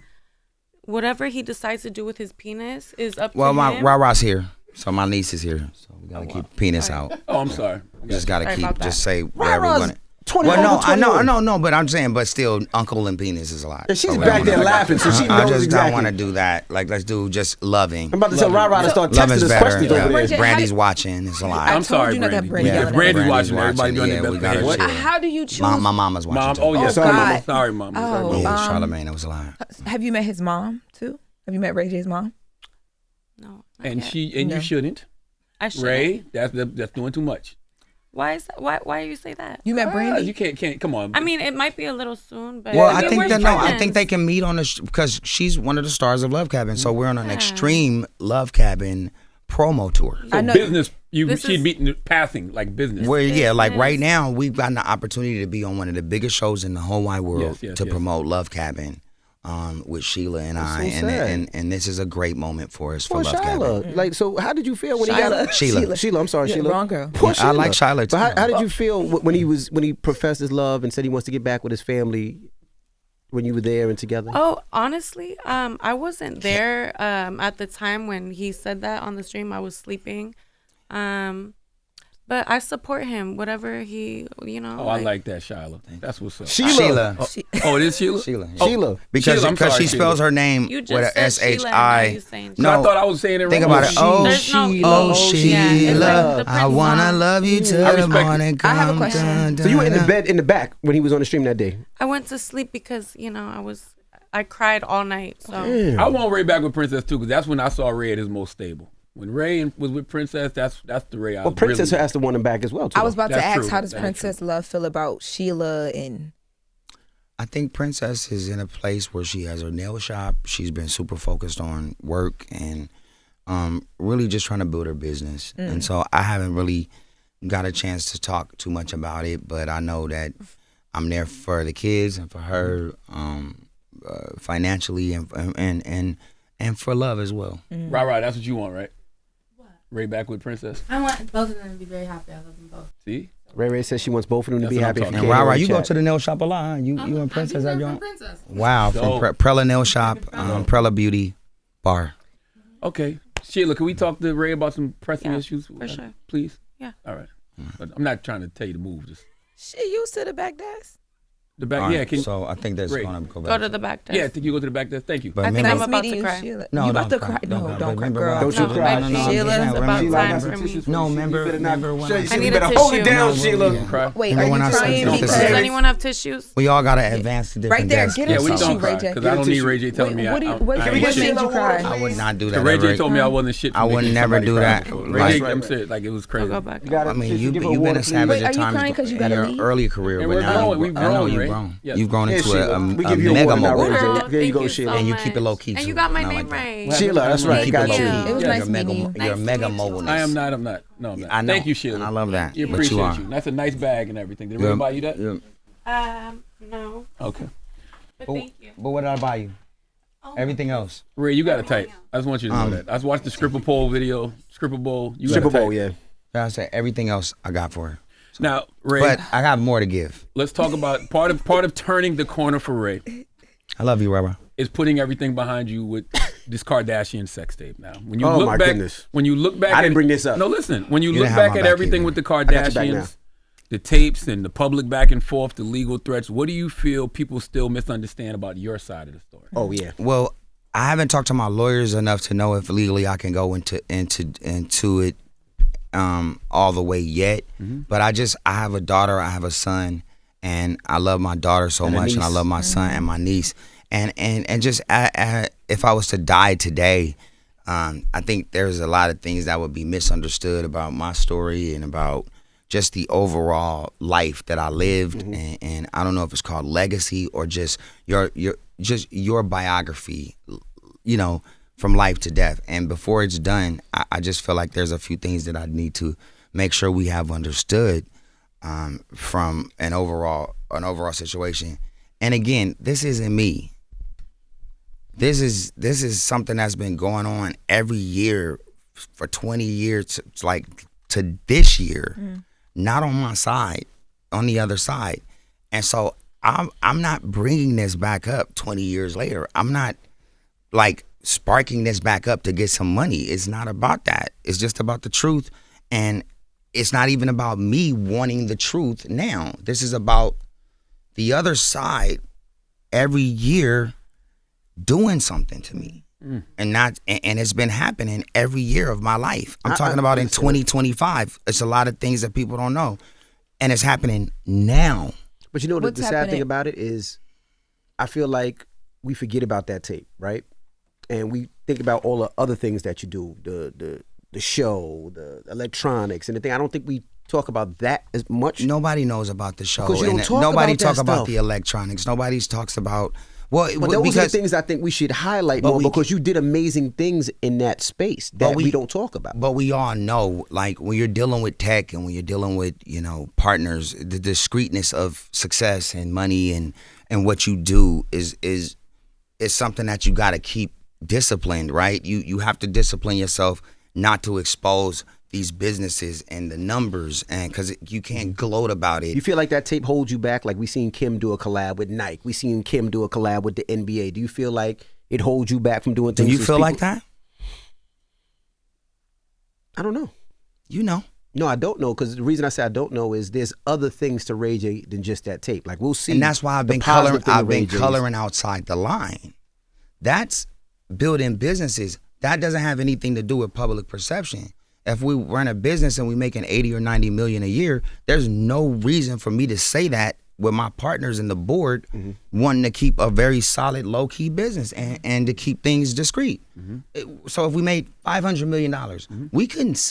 whatever he decides to do with his penis is up to Well, him. my Rara's here, so my niece is here, so we gotta keep penis out. Oh, I'm sorry. We just gotta Sorry keep about that. say wherever we Rara's want it. 20 Well, no, over 21. I know, but I'm saying, but still, uncle and penis is a lot. And she's So we back don't there wanna- laughing, so she I knows just exactly. don't want to do that. Like, let's do just loving. I'm about to tell Rara to start Love texting is us better. questions over Bridget, there. how Brandy's did- watching. It's a lot. I I'm told sorry, you not to have Brandy. Brandy If yelling at Brandy's me. watching, everybody be on yeah, their we best gotta behavior. chill. How do you choose? My mama's watching. Mom, too. oh yes, sorry, mama. Mama. Sorry, mama. Sorry, Oh, mama. Yeah, Charlamagne, that was a lie. Have you met his mom too? Have you met Ray J's mom? No. not And yet. you No. shouldn't. I should. Ray, that's doing too much. Why is that? Why do you say that? You met Brandy? You can't. Come on. I mean, it might be a little soon, but Well, I I mean, think we're that no, I friends. think they can meet on the because she's one of the stars of Love Cabin, so we're on an extreme Love Cabin promo tour. I know. business. This She'd is- be passing like business. Where like Business. right now we've gotten the opportunity to be on one of the biggest shows in the whole wide world Yes, to yes. promote Love Cabin, with Sheila and I, so sad. and this is a great moment for us for Poor Love Cabin. Shyla. Like, so how did you feel when he got Sheila. I'm sorry, Yeah, Sheila. wrong girl. Poor Yeah, I like Shyla, But too. how did you feel when he professed his love and said he wants to get back with his family when you were there and together? Oh, honestly, I wasn't there at the time when he said that on the stream. I was sleeping. But I support him, whatever he, Oh, I like that, Shiloh. That's what's up. Sheila. Oh, it is Sheila? Sheila. Oh, Sheila. Because Sheila, I'm sorry, she spells Sheila. her name You just with a said Sheila, and now SHI. you're saying No, I thought I was saying it wrong. Think about it. Oh, There's no- Sheila, Oh, oh, yeah, it's Sheila, like the I Prince wanna song. love you till I the respect it. morning I have a comes. question. So you were in the bed in the back when he was on the stream that day. I went to sleep because, I cried all night. So I want Ray back with Princess too, because that's when I saw Ray at his most stable. When Ray was with Princess, that's the Ray I Well, was Princess really. has to want him back as well, too. I was about to That's ask, true. how does That's Princess Love feel about Sheila and I think Princess is in a place where she has her nail shop. She's been super focused on work and really just trying to build her business. And so I haven't really got a chance to talk too much about it, but I know that I'm there for the kids and for her financially and for love as well. Right. That's what you want, right? What? Ray back with Princess. I want both of them to be very happy. I love them both. See? Ray says she wants both of them to That's be what I'm happy. If talking you And about. Rara, you go to the nail shop a lot, huh? You and Princess have your own? Princess. Wow, from Dope. Prella Nail Shop, Prella Beauty Bar. Okay. Sheila, can we talk to Ray about some pressing Yeah, issues? for sure. Please? Yeah. All right. But I'm not trying to tell you to move. Just she used to the back desk? the back. All yeah. right, Can so I think that's Ray. going to go back. go to the back desk. yeah. I think you go to the back there. Thank you. But I think remember- I'm about meeting to you, cry. Sheila. No, you about don't to cry? cry. No, Don't cry. don't cry, Remember, girl. Don't you No, cry. like, No, Sheila's remember, about remember, time remember, for me. No, remember when I I said need you a better hold it tissue. down, No, Sheila. You cry. Wait, Remember are when you I said crying something? Does because anyone have tissues? we all got to advance to different Right there, desks. get a Yeah, we tissue, don't Ray cry J. because I don't need Ray J telling me. What I what ain't made shit. you cry? I would not do that. Ray J Ray. told me I wasn't shit. For I would making never somebody do cry that. before. Right. Ray J, Right. I'm serious. Like it was I'll crazy. go back. You got I mean, you give her you've been water, a please. savage Wait, at are you times crying 'cause you in gotta your leave? early career, And but we're now growing. We've I know grown, you've Ray. grown. Yes. You've grown Yeah, into Sheila, a we give you a mega water now, mogul. Ray J. Girl, There you thank go, you Sheila. so And you much. keep it low key And too. you got my And I name like that. right. Sheila, that's right. Keep Got it low you. key. It was You're nice a mega, meeting you. you're a Nice to mega meet you. mogul. I am not. I'm not. No, I'm not. I know. Thank you, Sheila. I love that. You But appreciate you are. you. That's a nice bag and everything. Did Ray buy you that? No. Okay. But thank you. But what did I buy you? Everything else. Ray, you got it tight. I just want you to know that. I just watched the Scripple Poll video. Scripple Bowl. You got Super it tight. Bowl, yeah. I said everything else I got for her. Now, Ray, But I got more to give. let's talk about part of turning the corner for Ray I love you, Rara. is putting everything behind you with this Kardashian sex tape. Now, when you Oh, look my back, goodness. when you look back, I didn't at, bring this up. No, listen. When you You look didn't have back my at back everything either. with the got your back now. Kardashians, the tapes and the public back and forth, the legal threats, what do you feel people still misunderstand about your side of the story? Oh, yeah. Well, I haven't talked to my lawyers enough to know if legally I can go into it all the way yet. But I have a daughter, I have a son, and I love my daughter so much, and I love my son and my niece. And just if I was to die today, I think there's a lot of things that would be misunderstood about my story and about just the overall life that I lived. And I don't know if it's called legacy or just your biography, from life to death. And before it's done, I just feel like there's a few things that I need to make sure we have understood from an overall situation. And again, this isn't me. This is something that's been going on every year for 20 years, to this year, not on my side, on the other side. And so I'm not bringing this back up 20 years later. I'm not sparking this back up to get some money. It's not about that. It's just about the truth. And it's not even about me wanting the truth now. This is about the other side every year doing something to me. And it's been happening every year of my life. I'm talking about in 2025. It's a lot of things that people don't know. And it's happening now. But the sad thing about it is I feel like we forget about that tape, right? And we think about all the other things that you do, the show, the electronics, and the thing. I don't think we talk about that as much. Nobody knows about the show. Because you don't talk nobody about that talks about stuff. the electronics. Nobody talks about but those are the things I think we should highlight more because you did amazing things in that space that we don't talk about. But we all know, when you're dealing with tech and when you're dealing with, partners, the discreetness of success and money and what you do is something that you got to keep disciplined, right? You have to discipline yourself not to expose these businesses and the numbers, and because you can't gloat about it. You feel like that tape holds you back? Like we seen Kim do a collab with Nike. We seen Kim do a collab with the NBA. Do you feel like it holds you back from doing things? Do you feel like that? I don't know. No, I don't know, because the reason I say I don't know is there's other things to Ray J than just that tape. Like we'll see. And that's why I've been coloring outside the line. That's building businesses. That doesn't have anything to do with public perception. If we run a business and we making 80 or 90 million a year, there's no reason for me to say that with my partners in the board wanting to keep a very solid low-key business and to keep things discreet. So if we made $500 million, we can't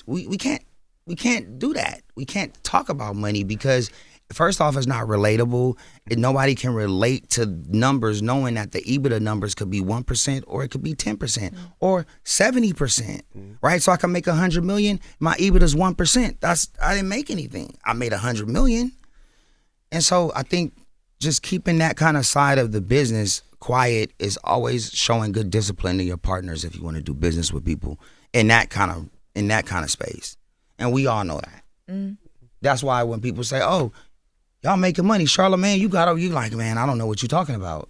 do that. We can't talk about money because first off, it's not relatable. Nobody can relate to numbers knowing that the EBITDA numbers could be 1% or it could be 10% or 70%, right? So I can make $100 million. My EBITDA is 1%. I didn't make anything. I made $100 million. And so I think just keeping that kind of side of the business quiet is always showing good discipline to your partners if you want to do business with people in that kind of space. And we all know that. That's why when people say, "Oh, y'all making money, Charlamagne, you like, man, I don't know what you're talking about."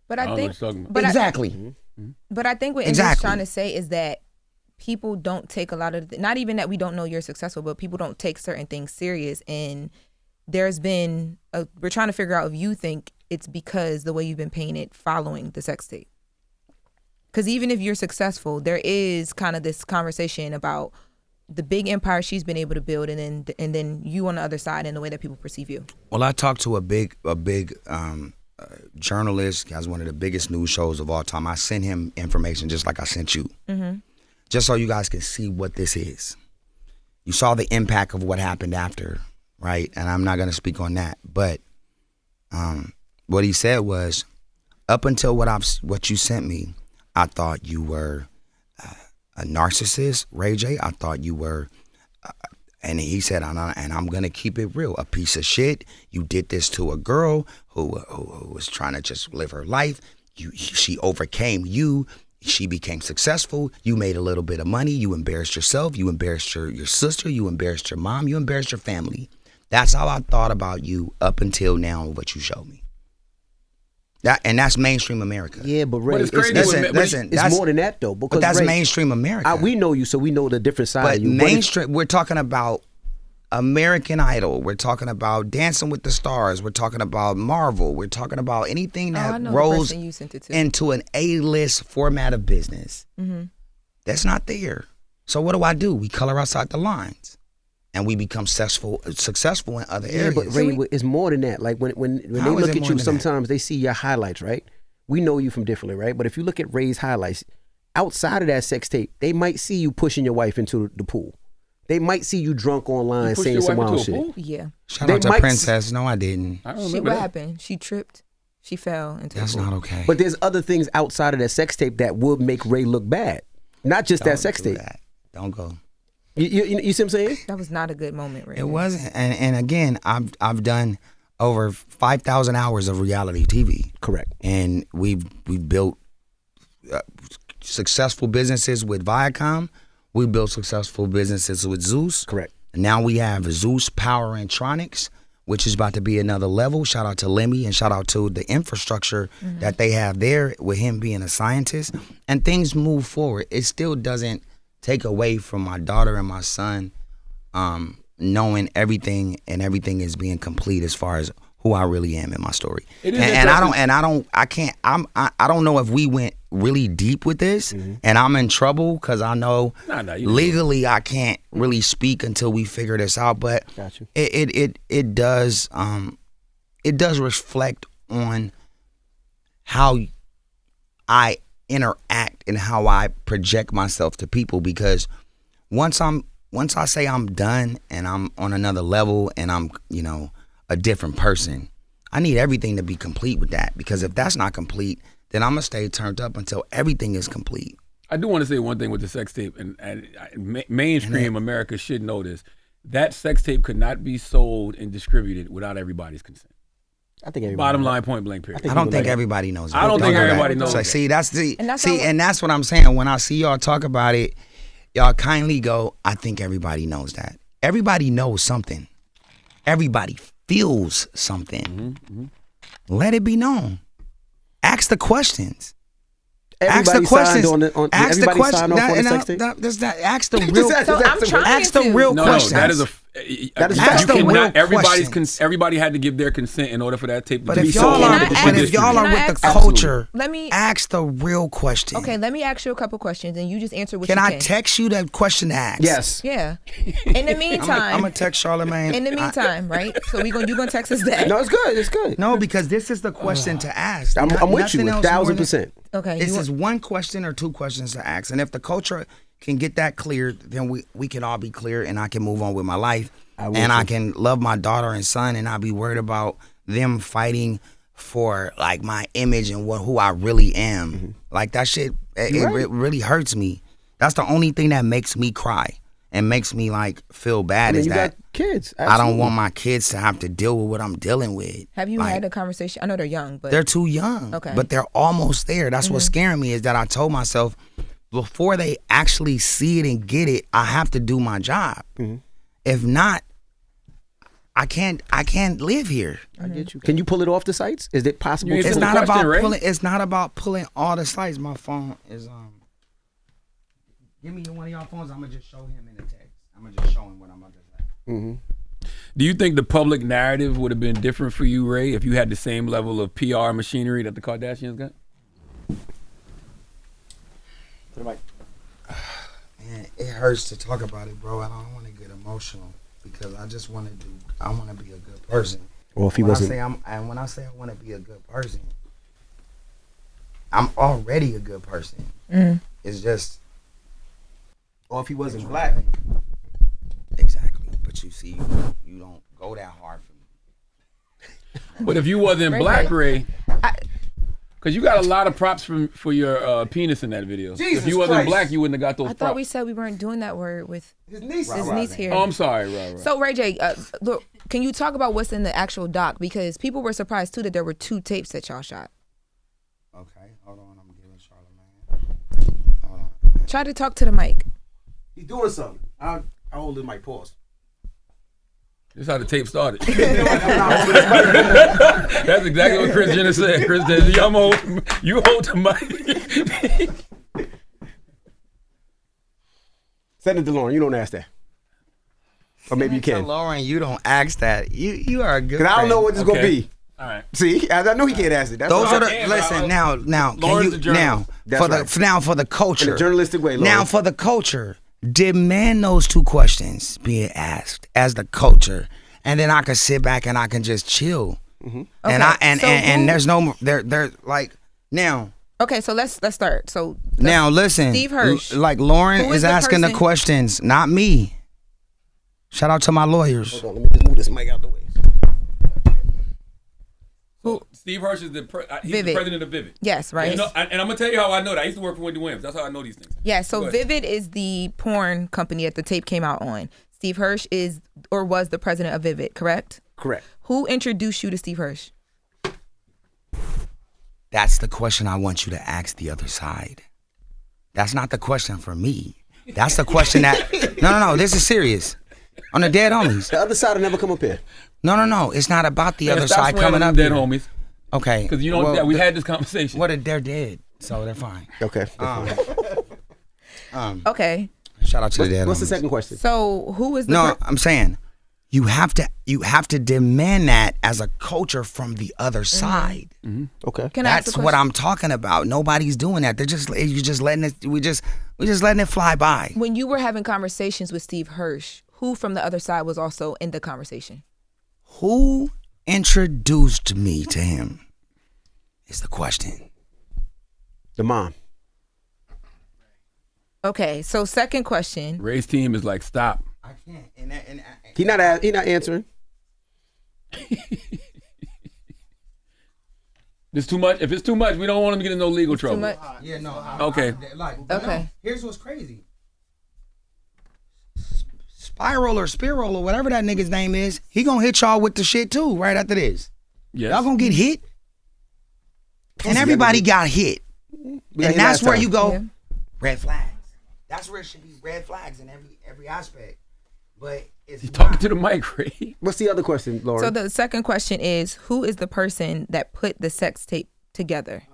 But I think exactly. But I think what Andrew's trying to say is that people don't take a lot of not even that we don't know you're successful, but people don't take certain things serious. And there's been we're trying to figure out if you think it's because the way you've been painted following the sex tape. Because even if you're successful, there is kind of this conversation about the big empire she's been able to build, and then you on the other side and the way that people perceive you. Well, I talked to a big journalist, has one of the biggest news shows of all time. I sent him information just like I sent you, just so you guys can see what this is. You saw the impact of what happened after, right? And I'm not going to speak on that, but what he said was, up until what you sent me, I thought you were a narcissist, Ray J. I thought you were, and he said, and I'm gonna keep it real, a piece of shit. You did this to a girl who was trying to just live her life. She overcame you. She became successful. You made a little bit of money. You embarrassed yourself. You embarrassed your sister. You embarrassed your mom. You embarrassed your family. That's how I thought about you up until now, what you showed me. That's mainstream America. Yeah, but Ray, it's crazy. It's more than that though. Because but that's Ray, mainstream America. We know you, so we know the different side of you. Mainstream, we're talking about American Idol. We're talking about Dancing with the Stars. We're talking about Marvel. We're talking about anything that rolls into an A-list format of business. That's not there. So what do? We color outside the lines, and we become successful in other areas. But Ray, it's more than that. Like when they look at you, sometimes they see your highlights, right? We know you from differently, right? But if you look at Ray's highlights, outside of that sex tape, they might see you pushing your wife into the pool. They might see you drunk online saying some wild shit. Pool? Yeah. Shout out to Princess. No, I didn't. I don't remember what happened? She tripped. She fell into That's the pool. not okay. But there's other things outside of that sex tape that would make Ray look bad. Not just that sex tape. Don't go. You see what I'm saying? That was not a good moment, Ray. It wasn't. And again, I've done over 5,000 hours of reality TV. Correct. And we've built successful businesses with Viacom. We built successful businesses with Zeus. Correct. And now we have Zeus Power and Tronics, which is about to be another level. Shout out to Lemmy and shout out to the infrastructure that they have there with him being a scientist. And things move forward. It still doesn't take away from my daughter and my son knowing everything, and everything is being complete as far as who I really am in my story. I don't know if we went really deep with this, and I'm in trouble because I know legally I can't really speak until we figure this out. But it does reflect on how I interact and how I project myself to people, because once I say I'm done and I'm on another level and I'm a different person, I need everything to be complete with that, because if that's not complete, then I'm gonna stay turned up until everything is complete. I do want to say one thing with the sex tape, and mainstream America should know this. That sex tape could not be sold and distributed without everybody's consent. I think everybody bottom line, point blank, period. I don't think everybody knows that. I don't think everybody knows that. See, and that's what I'm saying. When I see y'all talk about it, y'all kindly go, I think everybody knows that. Everybody knows something. Everybody feels something. Let it be known. Ask the questions. Ask the questions. Ask the questions. Ask the real. So I'm trying ask the real questions. That is a. Ask the real questions. Everybody had to give their consent in order for that tape to be sold. But if y'all are with the culture, ask the real question. Okay, let me ask you a couple questions, and you just answer what you can. can. I text you that question to ask? Yes. Yeah. In the meantime, I'm gonna text Charlamagne. In the meantime, right? So you gonna text us that? No, it's good. It's good. No, because this is the question to ask. I'm with you 1,000%. Okay. This is one question or two questions to ask, and if the culture can get that clear, then we can all be clear, and I can move on with my life, and I can love my daughter and son, and not be worried about them fighting for like my image and who I really am. Like that shit, it really hurts me. That's the only thing that makes me cry and makes me like feel bad is that kids. I don't want my kids to have to deal with what I'm dealing with. Have you had a conversation? I know they're young, but they're too young. Okay, but they're almost there. That's what's scaring me, is that I told myself, before they actually see it and get it, I have to do my job. If not, I can't live here. I get you. Can you pull it off the sites? Is it possible? It's not about pulling. It's not about pulling all the sites. My phone is Give me one of y'all phones. I'm gonna just show him in the text. I'm gonna just show him what I'm about to say. Do you think the public narrative would have been different for you, Ray, if you had the same level of PR machinery that the Kardashians got? Man, it hurts to talk about it, bro. I don't want to get emotional because I just want to I want to be a good person. Well, if he wasn't, when I say I want to be a good person, I'm already a good person. It's just, or if he wasn't black. Exactly, but you see, you don't go that hard for me. But if you wasn't black, Ray. Because you got a lot of props for your penis in that video. Jesus if you wasn't Christ. black, you wouldn't have got those props. I thought we said we weren't doing that word with his niece. His niece here. Oh, I'm sorry. Right. So, Ray J, look, can you talk about what's in the actual doc? Because people were surprised, too, that there were 2 tapes that y'all shot. Okay, hold on. I'm giving Charlamagne. Hold on. Try to talk to the mic. He's doing something. I'll hold the mic. Pause. This is how the tape started. That's exactly what Chris Jenner said. Chris said, you hold the mic. Send it to Loren. You don't ask that. Or maybe you can. Loren, you don't ask that. You are a good. Because I don't know what this is going to be. All right. See, I know he can't ask it. That's Those are the listen now. Lauren's the journalist. For the culture, in a journalistic way. Lauren. Now for the culture, Demand those 2 questions being asked as the culture, and then I can sit back and I can just chill. Okay, And there's no there like now. Okay, so let's start. So now listen, Steve Hirsch. Like Loren Who is the asking the person- questions, not me. Shout out to my lawyers. Hold on, let me just move this mic out the way. Steve Hirsch is the Vivid. the president of Vivid. Yes, right. And, and I'm gonna tell you how I know that. I used to work for Wendy Williams. That's how I know these things. Yeah, so Go ahead. Vivid is the porn company that the tape came out on. Steve Hirsch is or was the president of Vivid, correct? Correct. Who introduced you to Steve Hirsch? That's the question I want you to ask the other side. That's not the question for me. That's the question that no, this is serious. On the dead homies. The other side will never come up here. No. It's not about the other side Stop coming up dead here. homies. Okay. Because you don't. well, we had this conversation. they're dead, so they're fine. Okay. Okay. Shout out to the dead What's the homies. second question? So who is the No, I'm saying you have to demand that as a culture from the other side. Okay. Can I ask That's a what question? I'm talking about. Nobody's doing that. You're just letting it. We just letting it fly by. When you were having conversations with Steve Hirsch, who from the other side was also in the conversation? Who introduced me to him? Is the question. The mom. Okay, so second question. Ray's team is like, stop. I can't. He not answering. It's too much. If it's too much, we don't want him to get in no legal trouble. Too much. Yeah, no. Okay. Okay. Here's what's crazy. Spiral or whatever that nigga's name is, he gonna hit y'all with the shit too right after this. Yes. Y'all gonna get hit. And everybody got hit. We got And hit that's last where time. you go, Yeah. red flags. That's where it should be red flags in every aspect. But it's He's talking not. to the mic, Ray. What's the other question, Lauren? So the second question is, who is the person that put the sex tape together?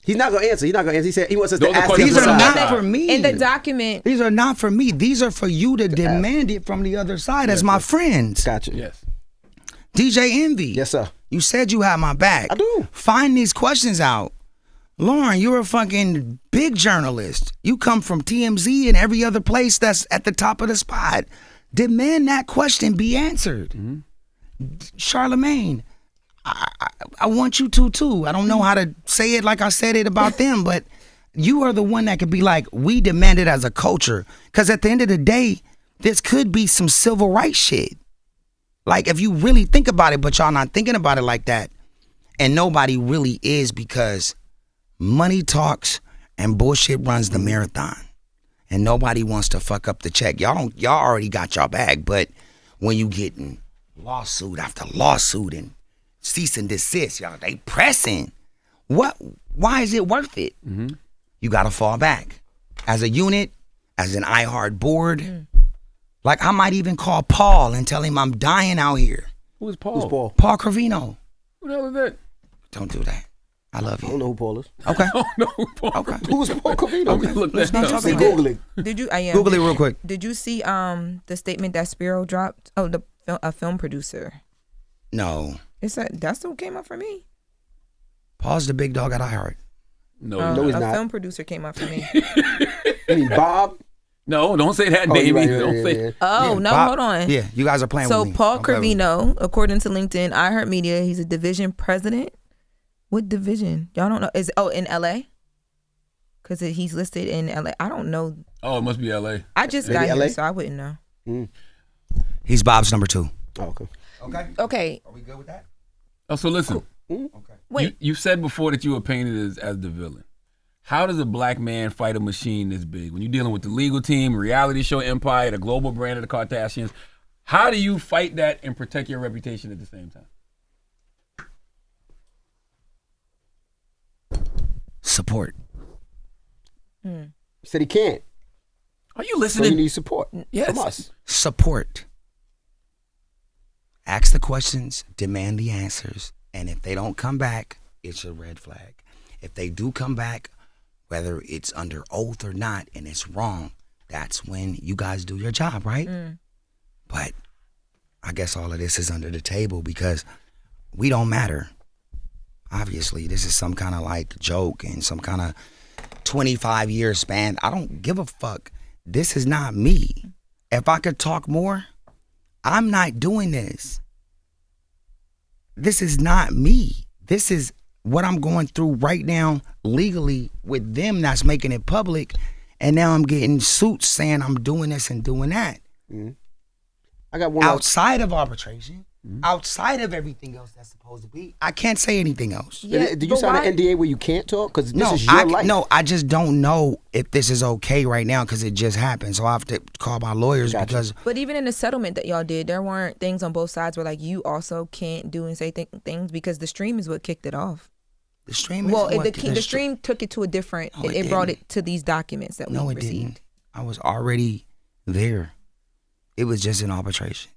He's not gonna answer. He said he wants us Those to are ask. questions These the are other not side. for me. In the document, These are not for me. These are for you to demand it from the other side as my friends. Gotcha. Yes. DJ Envy. Yes, sir. You said you had my back. I do. Find these questions out. Lauren, you're a fucking big journalist. You come from TMZ and every other place that's at the top of the spot. Demand that question be answered. Charlamagne, I want you to too. I don't know how to say it like I said it about them, but you are the one that could be like, we demand it as a culture. Because at the end of the day, this could be some civil rights shit. Like if you really think about it, but y'all not thinking about it like that. And nobody really is, because money talks and bullshit runs the marathon. And nobody wants to fuck up the check. Y'all already got y'all bag, but when you getting lawsuit after lawsuit and cease and desist, y'all, they pressing. Why is it worth it? You gotta fall back. As a unit, as an iHeart board, like I might even call Paul and tell him I'm dying out here. Who's Paul? Who's Paul? Paul Cravino. Who the hell is that? Don't do that. I love I don't you. know who Paul is. Okay. Oh no, Paul. Okay. Who's Paul Covino? I'm gonna look that not up. talk Say about Google it. did you? I am. Google it real quick. Did you see the statement that Spiro dropped? Oh, a film producer. No. That's what came up for me. Paul's the big dog at iHeart. No, No, he's a not. film producer came up for me. You mean Bob? no, don't say that Oh, name you're right, either. Don't yeah, say. yeah, yeah. Oh, no, Bob- hold on. Yeah, you guys are playing So with me. Paul I'm playing with you. Cravino, according to LinkedIn, iHeartMedia, he's a division president. What division? Y'all don't know? In LA? Because he's listed in LA. I don't know. Oh, it must be L.A. I just Maybe got LA? here, so I wouldn't know. He's Bob's number 2. Oh, okay. Okay. Okay, Are we good with that? Oh, so listen. wait. You said before that you were painted as the villain. How does a black man fight a machine this big? When you're dealing with the legal team, reality show empire, the global brand of the Kardashians, how do you fight that and protect your reputation at the same time? Support. Said he can't. Are you So you listening? need support Yes. from us. Support. Ask the questions, demand the answers, and if they don't come back, it's a red flag. If they do come back, whether it's under oath or not, and it's wrong, that's when you guys do your job, right? But I guess all of this is under the table because we don't matter. Obviously, this is some kind of like joke and some kind of 25-year span. I don't give a fuck. this is not me. If I could talk more, I'm not doing this. This is not me. This is what I'm going through right now legally with them that's making it public. And now I'm getting suits saying I'm doing this and doing that. Mm-hmm. I got one outside of arbitration, outside of everything else that's supposed to be. I can't say anything else. Yeah, did you sign an NDA where you can't talk? Because this is your life. No, I just don't know if this is okay right now because it just happened. So I have to call my lawyers because. But even in the settlement that y'all did, there weren't things on both sides where like you also can't do and say things because the stream is what kicked it off. The stream. The stream took it to a different. No, it brought it to these documents that we received. No, it didn't. I was already there. It was just an arbitration.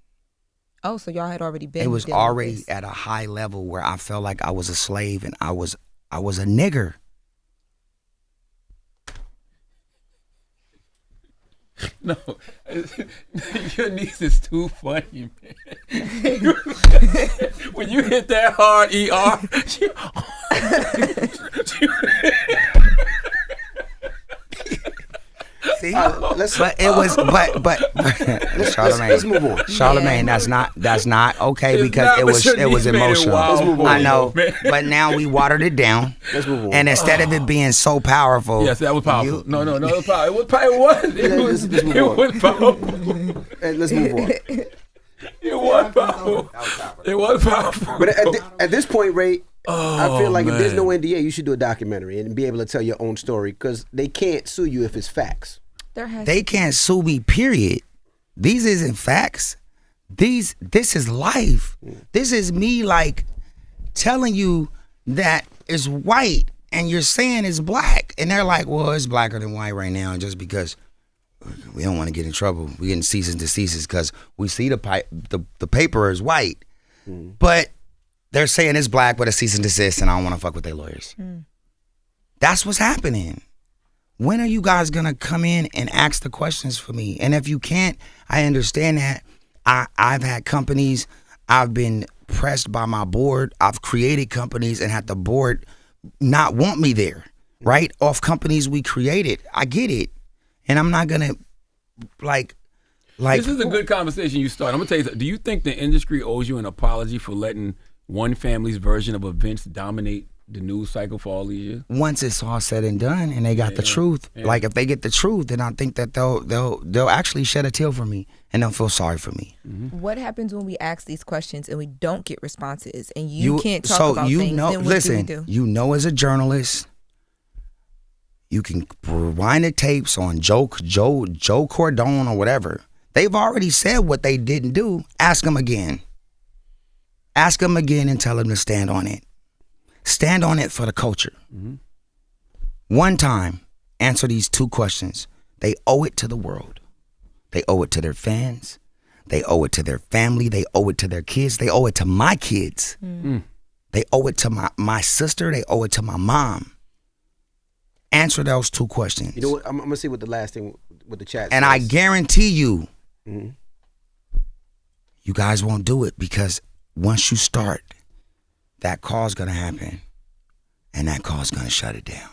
Oh, so y'all had already been. It was already at a high level where I felt like I was a slave and I was a nigger. No, your niece is too funny, man. When you hit that hard ER, See, but it was, but let's move on. Charlamagne, that's not okay because it was emotional. I know, but now we watered it down. Let's move on. And instead of it being so powerful, yes, that was powerful. No, it was powerful. It was powerful. And let's move on. It was powerful. It was powerful. But at this point, Ray, I feel like if there's no NDA, you should do a documentary and be able to tell your own story because they can't sue you if it's facts. They can't sue me, period. These isn't facts. This is life. This is me like telling you that it's white and you're saying it's black. And they're like, well, it's blacker than white right now just because we don't want to get in trouble. We're getting cease and desist because we see the paper is white. But they're saying it's black, but it's cease and desist, and I don't want to fuck with their lawyers. That's what's happening. When are you guys going to come in and ask the questions for me? And if you can't, I understand that. I've had companies, I've been pressed by my board, I've created companies and had the board not want me there, right? Off companies we created. I get it. And I'm not going to, like. This is a good conversation you start. I'm going to tell you something. Do you think the industry owes you an apology for letting one family's version of events dominate the news cycle for all these years? Once it's all said and done and they got the truth, like if they get the truth, then I think that they'll actually shed a tear for me and they'll feel sorry for me. What happens when we ask these questions and we don't get responses and you can't talk about things? Know, then what listen, do we do? You know, as a journalist, you can rewind the tapes on Joe Cordone or whatever. They've already said what they didn't do. Ask them again. Ask them again and tell them to stand on it. Stand on it for the culture. One time, answer these two questions. They owe it to the world. They owe it to their fans. They owe it to their family. They owe it to their kids. They owe it to my kids. They owe it to my sister. They owe it to my mom. Answer those two questions. You know what? I'm going to see what the last thing with the chat and says. I guarantee you, you guys won't do it because once you start, that call's going to happen and that call's going to shut it down.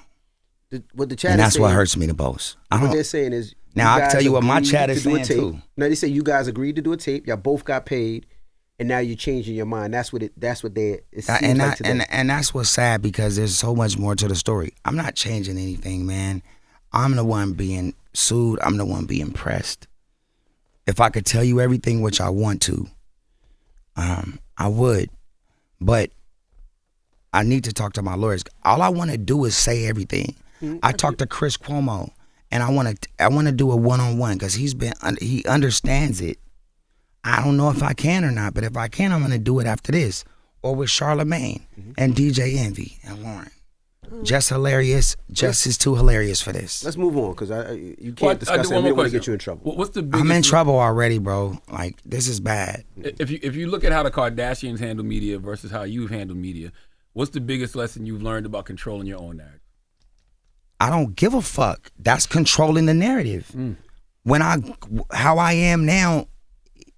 What the chat and that's saying, what hurts me the most. What they're saying is, now I'll tell you what my chat is saying too. No, they say you guys agreed to do a tape. Y'all both got paid, and now you're changing your mind. That's what they. It seems like today. And that's what's sad because there's so much more to the story. I'm not changing anything, man. I'm the one being sued. I'm the one being pressed. If I could tell you everything which I want to, I would, but I need to talk to my lawyers. All I want to do is say everything. I talked to Chris Cuomo, and I want to do a one-on-one because he understands it. I don't know if I can or not, but if I can, I'm going to do it after this, or with Charlamagne and DJ Envy and Loren. Jess Hilarious. Jess is too hilarious for this. Let's move on because you can't discuss it. We don't want to get you in trouble. What's the biggest? I'm in trouble already, bro. Like, this is bad. If you look at how the Kardashians handle media versus how you've handled media, what's the biggest lesson you've learned about controlling your own narrative? I don't give a fuck. That's controlling the narrative. How I am now,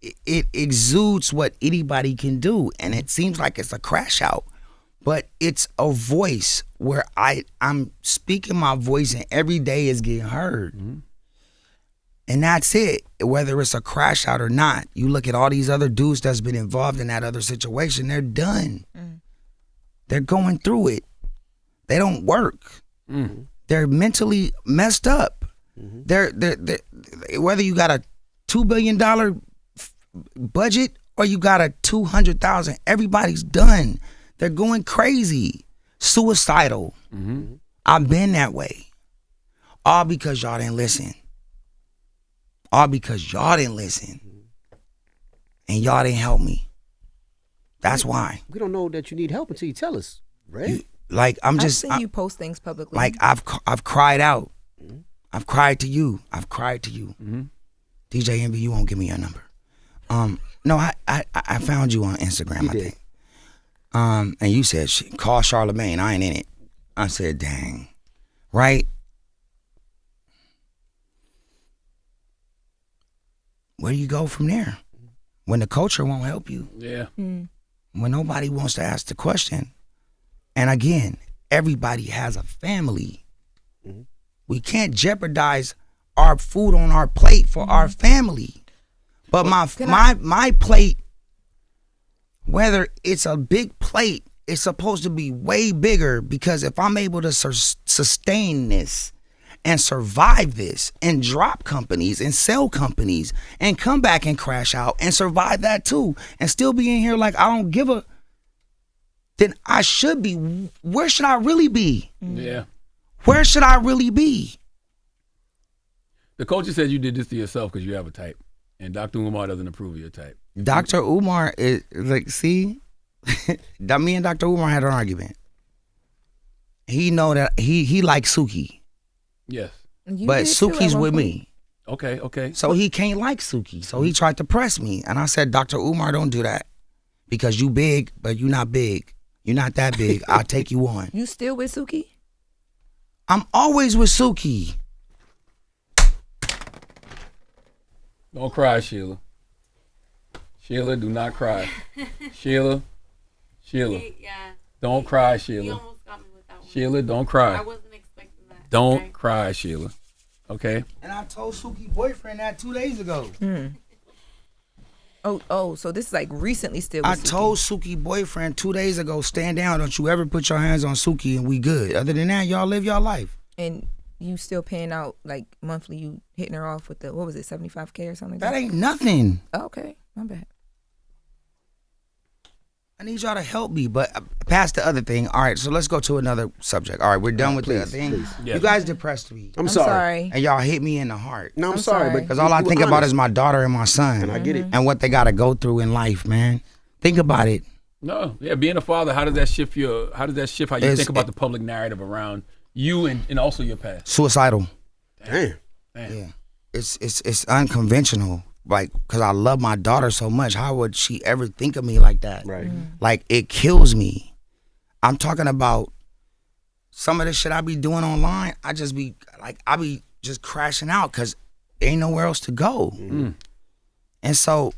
it exudes what anybody can do, and it seems like it's a crash out. But it's a voice where I'm speaking my voice and every day is getting heard. And that's it. Whether it's a crash out or not, you look at all these other dudes that's been involved in that other situation, they're done. They're going through it. They don't work. They're mentally messed up. They're whether you got a $2 billion budget or you got a $200,000, everybody's done. They're going crazy, suicidal. I've been that way. All because y'all didn't listen. All because y'all didn't listen. And y'all didn't help me. That's why. We don't know that you need help until you tell us, right? I've seen you post things publicly. Like I've cried out. I've cried to you. I've cried to you. DJ Envy, you won't give me your number. No, I found you on Instagram, I think. And you said, call Charlamagne. I ain't in it. I said, dang. Right? Where do you go from there? When the culture won't help you. Yeah. When nobody wants to ask the question. And again, everybody has a family. We can't jeopardize our food on our plate for our family. But my plate, whether it's a big plate, it's supposed to be way bigger, because if I'm able to sustain this and survive this and drop companies and sell companies and come back and crash out and survive that too and still be in here like I don't give a, then I should be, where should I really be? Yeah. Where should I really be? The culture says you did this to yourself because you have a type. And Dr. Umar doesn't approve of your type. Dr. Umar is like, see, me and Dr. Umar had an argument. He know that he likes Suki. Yes. But Suki's with me. Okay. So he can't like Suki. So he tried to press me. And I said, Dr. Umar, don't do that. Because you big, but you not big. You're not that big. I'll take you on. You still with Suki? I'm always with Suki. Don't cry, Sheila. Sheila, do not cry. Sheila. Yeah. Don't cry, Sheila. You almost got me with that one. Sheila, don't cry. I wasn't expecting that. Don't cry, Sheila. Okay? And I told Suki boyfriend that 2 days ago. Oh, so this is like recently still with I Suki. told Suki boyfriend 2 days ago, stand down. Don't you ever put your hands on Suki and we good. Other than that, y'all live your life. And you still paying out like monthly, you hitting her off with the, what was it, 75K or something like That ain't nothing. Oh, okay, my bad. I need y'all to help me, but past the other thing. All right, so let's go to another subject. All right, we're done with the other thing. Please. Yes. You guys depressed me. I'm sorry. And y'all hit me in the heart. No, I'm sorry, but Because all I think about is my daughter and my son. And I get it. And what they got to go through in life, man. Think about it. No. Yeah, being a father, how does that shift how you think about the public narrative around you and also your past? Suicidal. Damn. Yeah. It's unconventional. Like, because I love my daughter so much. How would she ever think of me like that? Right. Like, it kills me. I'm talking about some of the shit I be doing online. I be just crashing out because ain't nowhere else to go. And so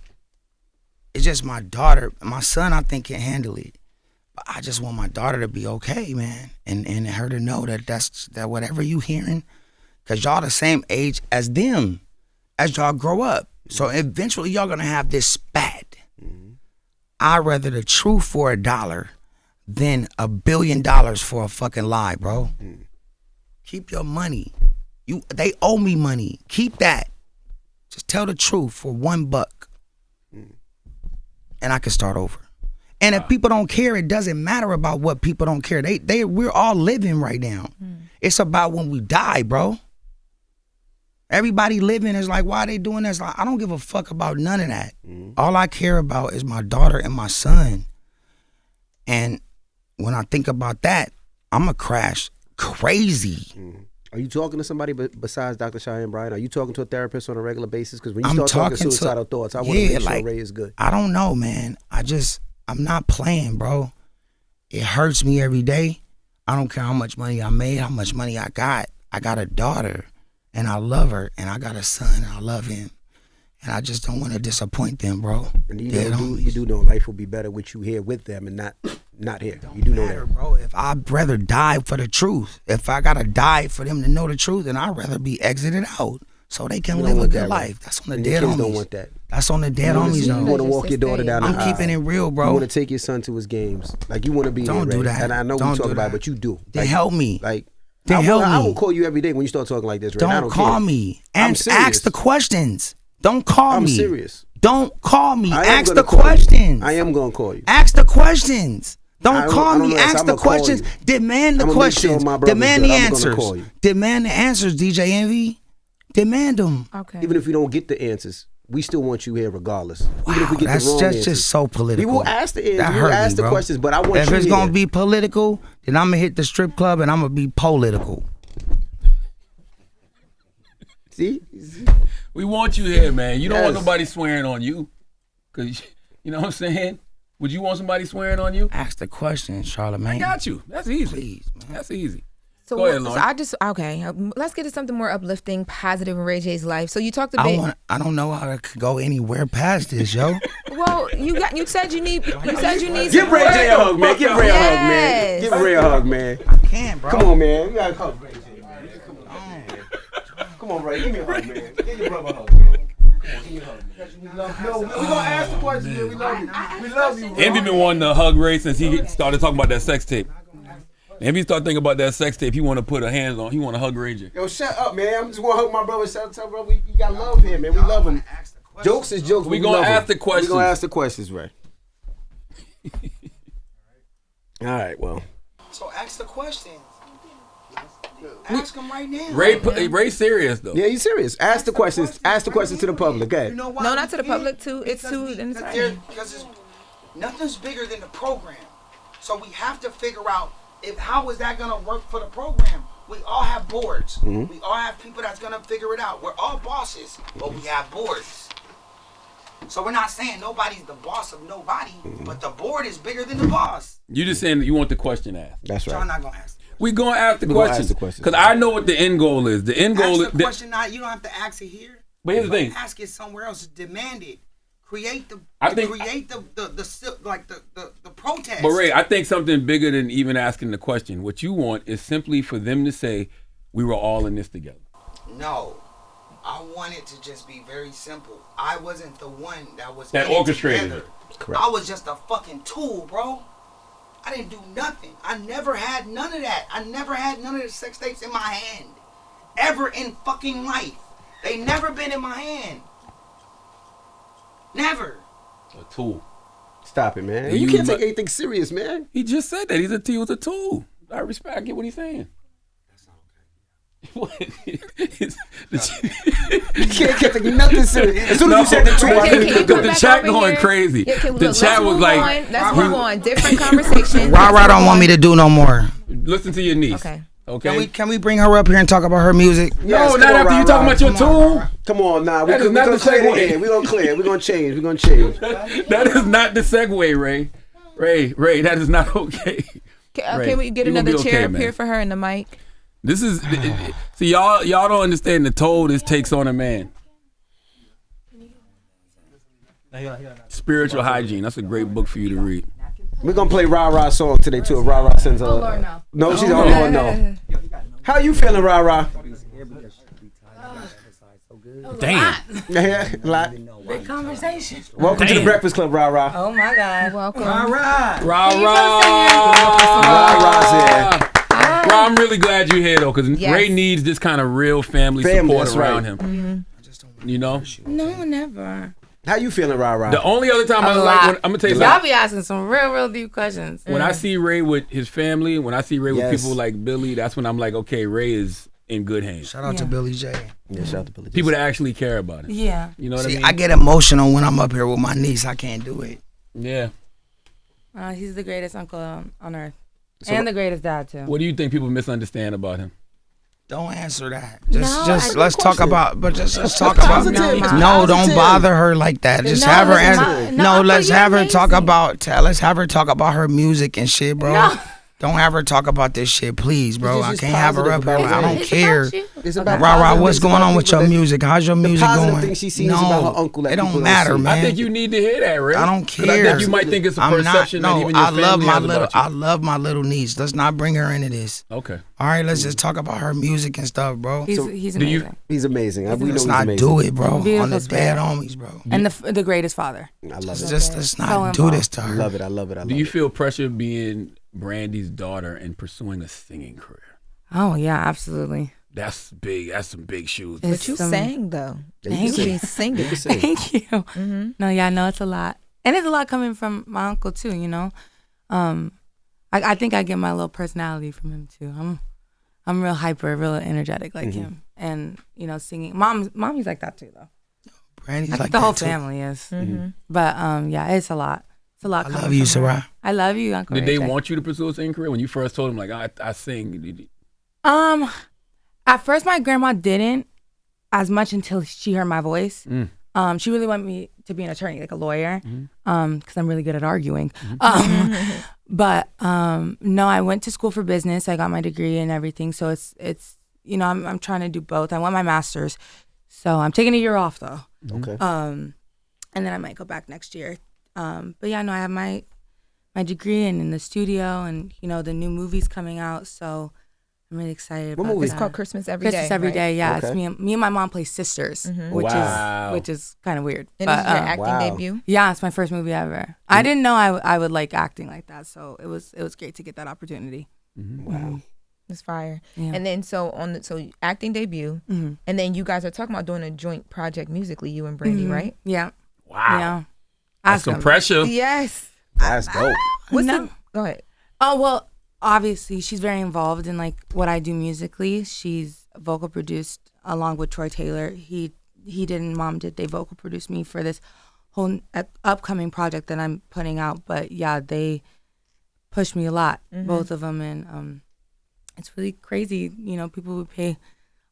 it's just my daughter. My son, I think, can handle it. But I just want my daughter to be okay, man. And her to know that whatever you hearing, because y'all the same age as them, as y'all grow up. So eventually y'all gonna have this spat. I'd rather the truth for $1 than $1 billion for a fucking lie, bro. Keep your money. They owe me money. Keep that. Just tell the truth for $1. And I can start over. And if people don't care, it doesn't matter about what people don't care. We're all living right now. It's about when we die, bro. Everybody living is like, why are they doing this? I don't give a fuck about none of that. All I care about is my daughter and my son. And when I think about that, I'm going to crash crazy. Are you talking to somebody besides Dr. Cheyenne Bryant? Are you talking to a therapist on a regular basis? Because when you start talking suicidal thoughts, I want to make sure Ray is good. I don't know, man. I'm not playing, bro. It hurts me every day. I don't care how much money I made, how much money I got. I got a daughter. And I love her, and I got a son, and I love him. And I just don't want to disappoint them, bro. And you do know life will be better with you here with them and not here. You do know that. Bro. If I'd rather die for the truth, if I got to die for them to know the truth, then I'd rather be exited out. so they can live a good life. That's on the dead homies. Don't want that. That's on the dead homies. You want to walk your daughter down the aisle. I'm keeping it real, bro. You want to take your son to his games. Like, you want to be Don't there, do Ray. that. And I know we talk about it, but you do. Then help me. Like, Then help me. I will call you every day when you start talking like this, Ray. Don't call me. And ask the questions. Don't call me. I'm serious. Don't call me. Ask the call questions. I am going to call you. Ask the questions. Don't call me. know, Ask the questions. Demand the questions. Demand the answers. Demand the answers, DJ Envy. Demand them. Okay. Even if we don't get the answers, we still want you here regardless. Even if we get That's the wrong answers. just so political. We will ask the answers. That We will hurt me, ask the bro. questions, but I want if you it's here. gonna be political, then I'm gonna hit the strip club and I'm gonna be political. See? We want you here, man. You don't want Yes. nobody swearing on you. Cause you know what I'm saying? Would you want somebody swearing on you? Ask the question, Charlamagne. I got you. That's easy. Please, man. That's easy. So, Go ahead, Lauren. Let's get to something more uplifting, positive in Ray J's life. So you talked a bit. I don't know how I could go anywhere past this, yo. Well, you said you need. Give Ray J a hug, man. Give Ray a hug, man. Give Ray a hug, man. I can't, bro. Come on, man. We gotta hug Ray J, man. Come on, Ray. Give me a hug, man. Give your brother a hug, man. Come on, give me a hug, man. We love you. No, we're gonna ask the question, man. We love you. We love you, bro. Envy been wanting to hug Ray since he started talking about that sex tape. Envy started thinking about that sex tape. He want to put a hands on. He want to hug Ray J. Yo, shut up, man. I'm just want to hug my brother. Shout out, brother. You got love here, man. We love him. Jokes is jokes. We gonna ask the questions. We gonna ask the questions, Ray. All right, well. So ask the questions. Ask them right now. Ray serious though. Yeah, he's serious. Ask the questions. Ask the questions to the public. Okay. You know why? No, not to the public. Too. It's too entertaining. Because nothing's bigger than the program. So we have to figure out how is that gonna work for the program. We all have boards. Mm-hmm. We all have people that's gonna figure it out. We're all bosses, but we have boards. So we're not saying nobody's the boss of nobody, but the board is bigger than the boss. You just saying that you want the question asked. That's So right. I'm not gonna ask. We gonna ask the We gonna questions. ask the questions. Cause I know what the end goal is. The end goal Ask is. the question. You don't have to ask it here. But here's the thing. Ask it somewhere else. Demand it. Create the protest. But Ray, I think something bigger than even asking the question. What you want is simply for them to say, "We were all in this together." No, I want it to just be very simple. I wasn't the one that was That in it orchestrated together. it. Correct. I was just a fucking tool, bro. I didn't do nothing. I never had none of that. I never had none of the sex tapes in my hand. Ever in fucking life. They never been in my hand. Never. A tool. Stop it, man. You You can't mu- take anything serious, man. He just said that. He was a tool. I respect. I get what he's saying. What? You can't take nothing serious. As soon as you said the two, I Can knew you you come the back chat over going here? crazy. Yeah, The chat was like, let's move on. Different conversation. Rara don't want me to do no more. listen to your niece. Okay. Okay. Can we bring her up here and talk about her music? Yes, No, come not on, after you Ra-Ra. talking about your tool. Come on, nah. That is We not gonna the clear the segue. air. We gonna clear. We gonna change. We gonna change. That is not the segue, Ray. Ray, that is not okay. Ray, Can we get you gonna another be chair okay, up man. here for her and the mic? This is see y'all don't understand the toll this takes on a man. Spiritual Hygiene. That's a great book for you to read. We're gonna play Ra-Ra song today too. If Ra-Ra sends a. Lord, no. No, she's on Lord, no. How you feeling, Ra-Ra? Damn. Big conversation. Welcome to the Damn. Breakfast Club, Ra-Ra. Oh my God. Welcome. Rah, Ra-Ra's here. Bro, I'm really glad you're here though, because Yes. Ray needs this kind of real family support that's around right. him. You know, No, never. How you feeling, Ra-Ra? the only other time I A like, lot. when, I'm gonna tell you Y'all something. be asking some real deep questions. When I see Ray with his family, when I see Ray with Yes. people like Billy, that's when I'm like, okay, Ray is in good hands. Shout out to Billy J. Yeah, shout out to Billy. People that actually care about him. Yeah. You know what I See, mean? I get emotional when I'm up here with my niece. I can't do it. Yeah. He's the greatest uncle on earth. And the greatest dad, too. What do you think people misunderstand about him? Don't answer that. No, Just I- let's talk question. about. But just let's talk about. positive. It's No, don't positive. bother her like that. Just No, have her it's answer. not. No, No, let's you're have her talk amazing. about. Let's have her talk about her music and shit, bro. No. Don't have her talk about this shit, please, bro. I just can't have her up here. I don't care. It's about Rah, what's going on with your music? How's your music positive going? thing she sees about her uncle. It don't matter, man. I think you need to hear that, Ray. I don't care. I think you might think it's a perception that even your family has about you. I love my little niece. Let's not bring her into this. Okay. All right, let's just talk about her music and stuff, bro. He's amazing. He's amazing. We know Let's he's not amazing. do it, bro. Beautiful On the spirit. dead homies, bro. And the greatest father. I love it. Just let's not do this to her. I love it. I love it. I love it. Do you feel pressure being Brandy's daughter and pursuing a singing career? Oh yeah, absolutely. That's big. That's some big shoes. But you sang though. Thank You you. be singing. Thank you. No, yeah, no, it's a lot, and it's a lot coming from my uncle too. You know, I think I get my little personality from him too. I'm real hyper, real energetic like him, and you know, singing. Mommy's like that too though. Brandy's I like think the whole that, too. family is. But yeah, it's a lot. It's a lot. I coming love you, from her. Sarah. I love you, Uncle. Did they Ray J. want you to pursue a singing career when you first told them, like, I sing? At first my grandma didn't as much until she heard my voice. She really wanted me to be an attorney, like a lawyer, because I'm really good at arguing. But no, I went to school for business. I got my degree and everything. So it's you know, I'm trying to do both. I want my master's, so I'm taking a year off though. Okay. And then I might go back next year. But yeah, no, I have my degree and in the studio, and you know, the new movie's coming out, so I'm really excited. What about movie? that. It's called Christmas Every Day. Christmas Every right? Day, yeah. Okay. It's me and my mom play sisters, which is kind of weird. And But, this is your acting wow. debut. yeah, it's my first movie ever. I didn't know I would like acting like that, so it was great to get that opportunity. Wow. It's fire. Yeah. And then so acting debut, and then you guys are talking about doing a joint project musically, you and Brandy, right? Yeah. Wow. Yeah. That's some pressure. Yes. That's dope. Go ahead. Oh, well, obviously she's very involved in like what I do musically. She's vocal produced along with Troy Taylor. He did and Mom did. They vocal produced me for this whole upcoming project that I'm putting out. But yeah, they pushed me a lot, both of them, and it's really crazy. You know, people would pay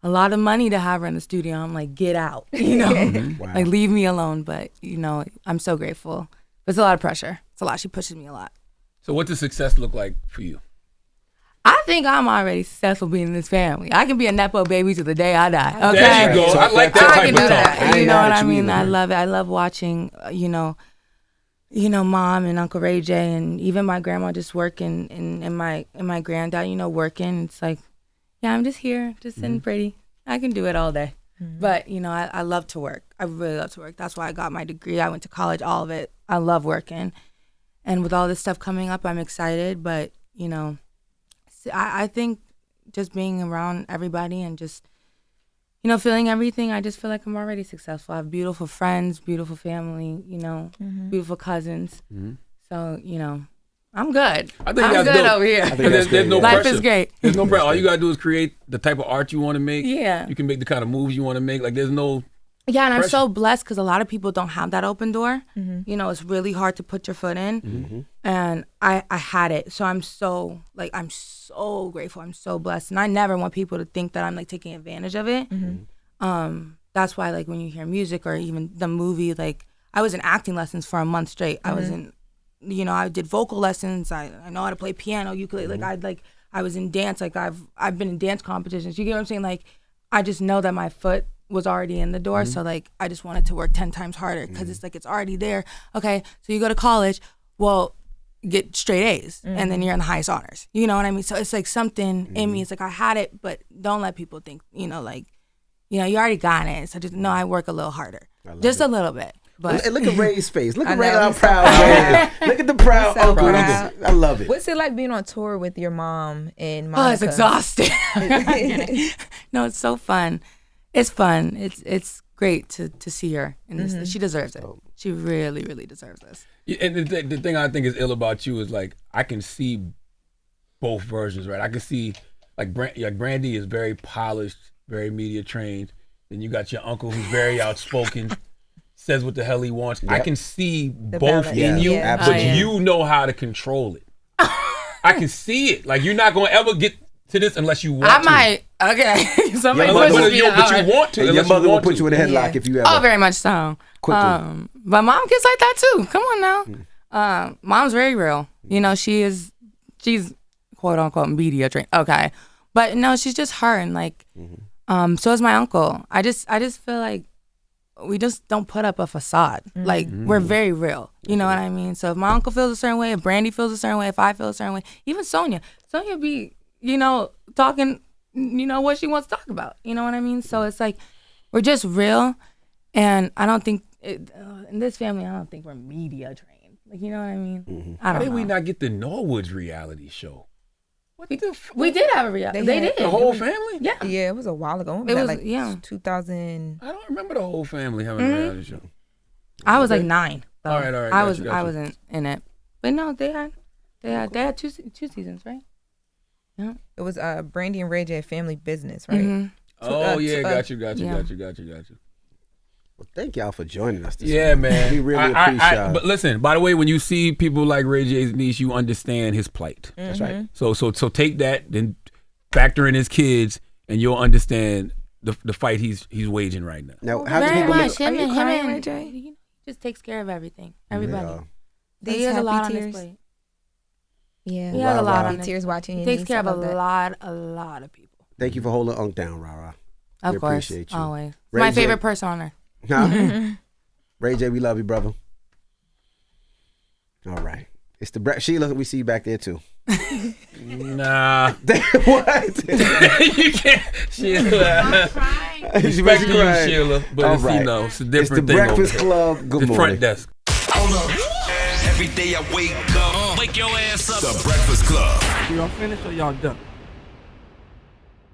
a lot of money to have her in the studio. I'm like, get out, you know, like leave me alone. But you know, I'm so grateful. It's a lot of pressure. It's a lot. She pushes me a lot. So what does success look like for you? I think I'm already successful being in this family. I can be a Nepo baby to the day I die. Okay. There you go. I like that I type can of do talk. that. You know what I mean? I love it. I love watching, you know, Mom and Uncle Ray J and even my grandma just working and my granddad, you know, working. It's like, yeah, I'm just here, just sitting pretty. I can do it all day. But, you know, I love to work. I really love to work. That's why I got my degree. I went to college, all of it. I love working. And with all this stuff coming up, I'm excited. But, you know, I think just being around everybody and just, you know, feeling everything, I just feel like I'm already successful. I have beautiful friends, beautiful family, you know, beautiful cousins. So, you know, I'm good. I think I'm that's good dope. over here. There's no Life pressure. is great. There's no pressure. All you gotta do is create the type of art you want to make. Yeah. You can make the kind of moves you want to make. Like there's no. Yeah, and I'm pressure. so blessed because a lot of people don't have that open door. You know, it's really hard to put your foot in. And I had it. So I'm so grateful. I'm so blessed. And I never want people to think that I'm like taking advantage of it. That's why like when you hear music or even the movie, like I was in acting lessons for a month straight. I was in, you know, I did vocal lessons. I know how to play piano, ukulele. I was in dance. Like I've been in dance competitions. You get what I'm saying? Like I just know that my foot was already in the door. So like I just wanted to work 10 times harder because it's like it's already there. Okay, so you go to college, well, get straight A's and then you're in the highest honors. You know what I mean? So it's like something in me. It's like I had it, but don't let people think, you know, like, you know, you already got it. So just know I work a little harder. Just a little bit. But Look at Ray's face. Look at I Ray, know, how he's so proud Ray is. Look at the proud so uncle. proud. I love it. What's it like being on tour with your mom and Monica? oh, it's exhausting. No, it's so fun. It's fun. It's great to see her in this. She deserves it. She really, really deserves this. Yeah, and the thing I think is ill about you is like I can see both versions, right? I can see like Brandy is very polished, very media trained. Then you got your uncle who's very outspoken, says what the hell he wants. I can see both balance. in you, Yeah, but absolutely. you know how to control it. I can see it. Like you're not gonna ever get to this unless you want I to. might. Okay. Somebody Your mother- pushes But me you out. want to. And your unless mother you will want put to. you in a headlock if you ever. Oh, very much so. Quickly. But mom gets like that too. Come on now. Mom's very real. You know, she's quote unquote media trained. Okay, but no, she's just her, and like, so is my uncle. I just feel like we just don't put up a facade. Like we're very real. You know what I mean? So if my uncle feels a certain way, if Brandy feels a certain way, if I feel a certain way, even Sonia be, you know, talking, you know, what she wants to talk about. You know what I mean? So it's like we're just real, and I don't think in this family, I don't think we're media trained. Like, you know what I mean? I don't know. Why did we not get the Norwoods reality show? What the we did have a reality. They did. The whole family? Yeah. Yeah, it was a while ago. It was like 2000. I don't remember the whole family having a reality show. I was like 9. So all right. I wasn't in it, but no, they had two seasons, right? Yeah. It was Brandy and Ray J Family Business, right? Mm-hmm. Oh yeah, got you. Well, thank y'all for joining us. Man. We really appreciate it. But listen, by the way, when you see people like Ray J's niece, you understand his plight. That's right. So take that, then factor in his kids, and you'll understand the fight he's waging right now. Now, how do Very people much. Are you crying, Ray Ray J? He just takes care of everything. Everybody. Yeah. These He has a happy lot on tears? his plate. Yeah. He has a lot on Happy his tears watching He you. takes care of a lot of people. Thank you for holding Unc down, Rara. Of We course, appreciate you. always. Ray My J. favorite person on earth. Huh? Ray J, we love you, brother. All right. It's the Sheila, we see you back there too. Nah. What? You can't. Sheila. Respect to you, Sheila. But All it's, right. you know, it's a It's different the thing. Breakfast over Club. Good the morning. front desk. Hold up. Every day I wake up. Wake your ass up. The Breakfast Club. Y'all finished or y'all done?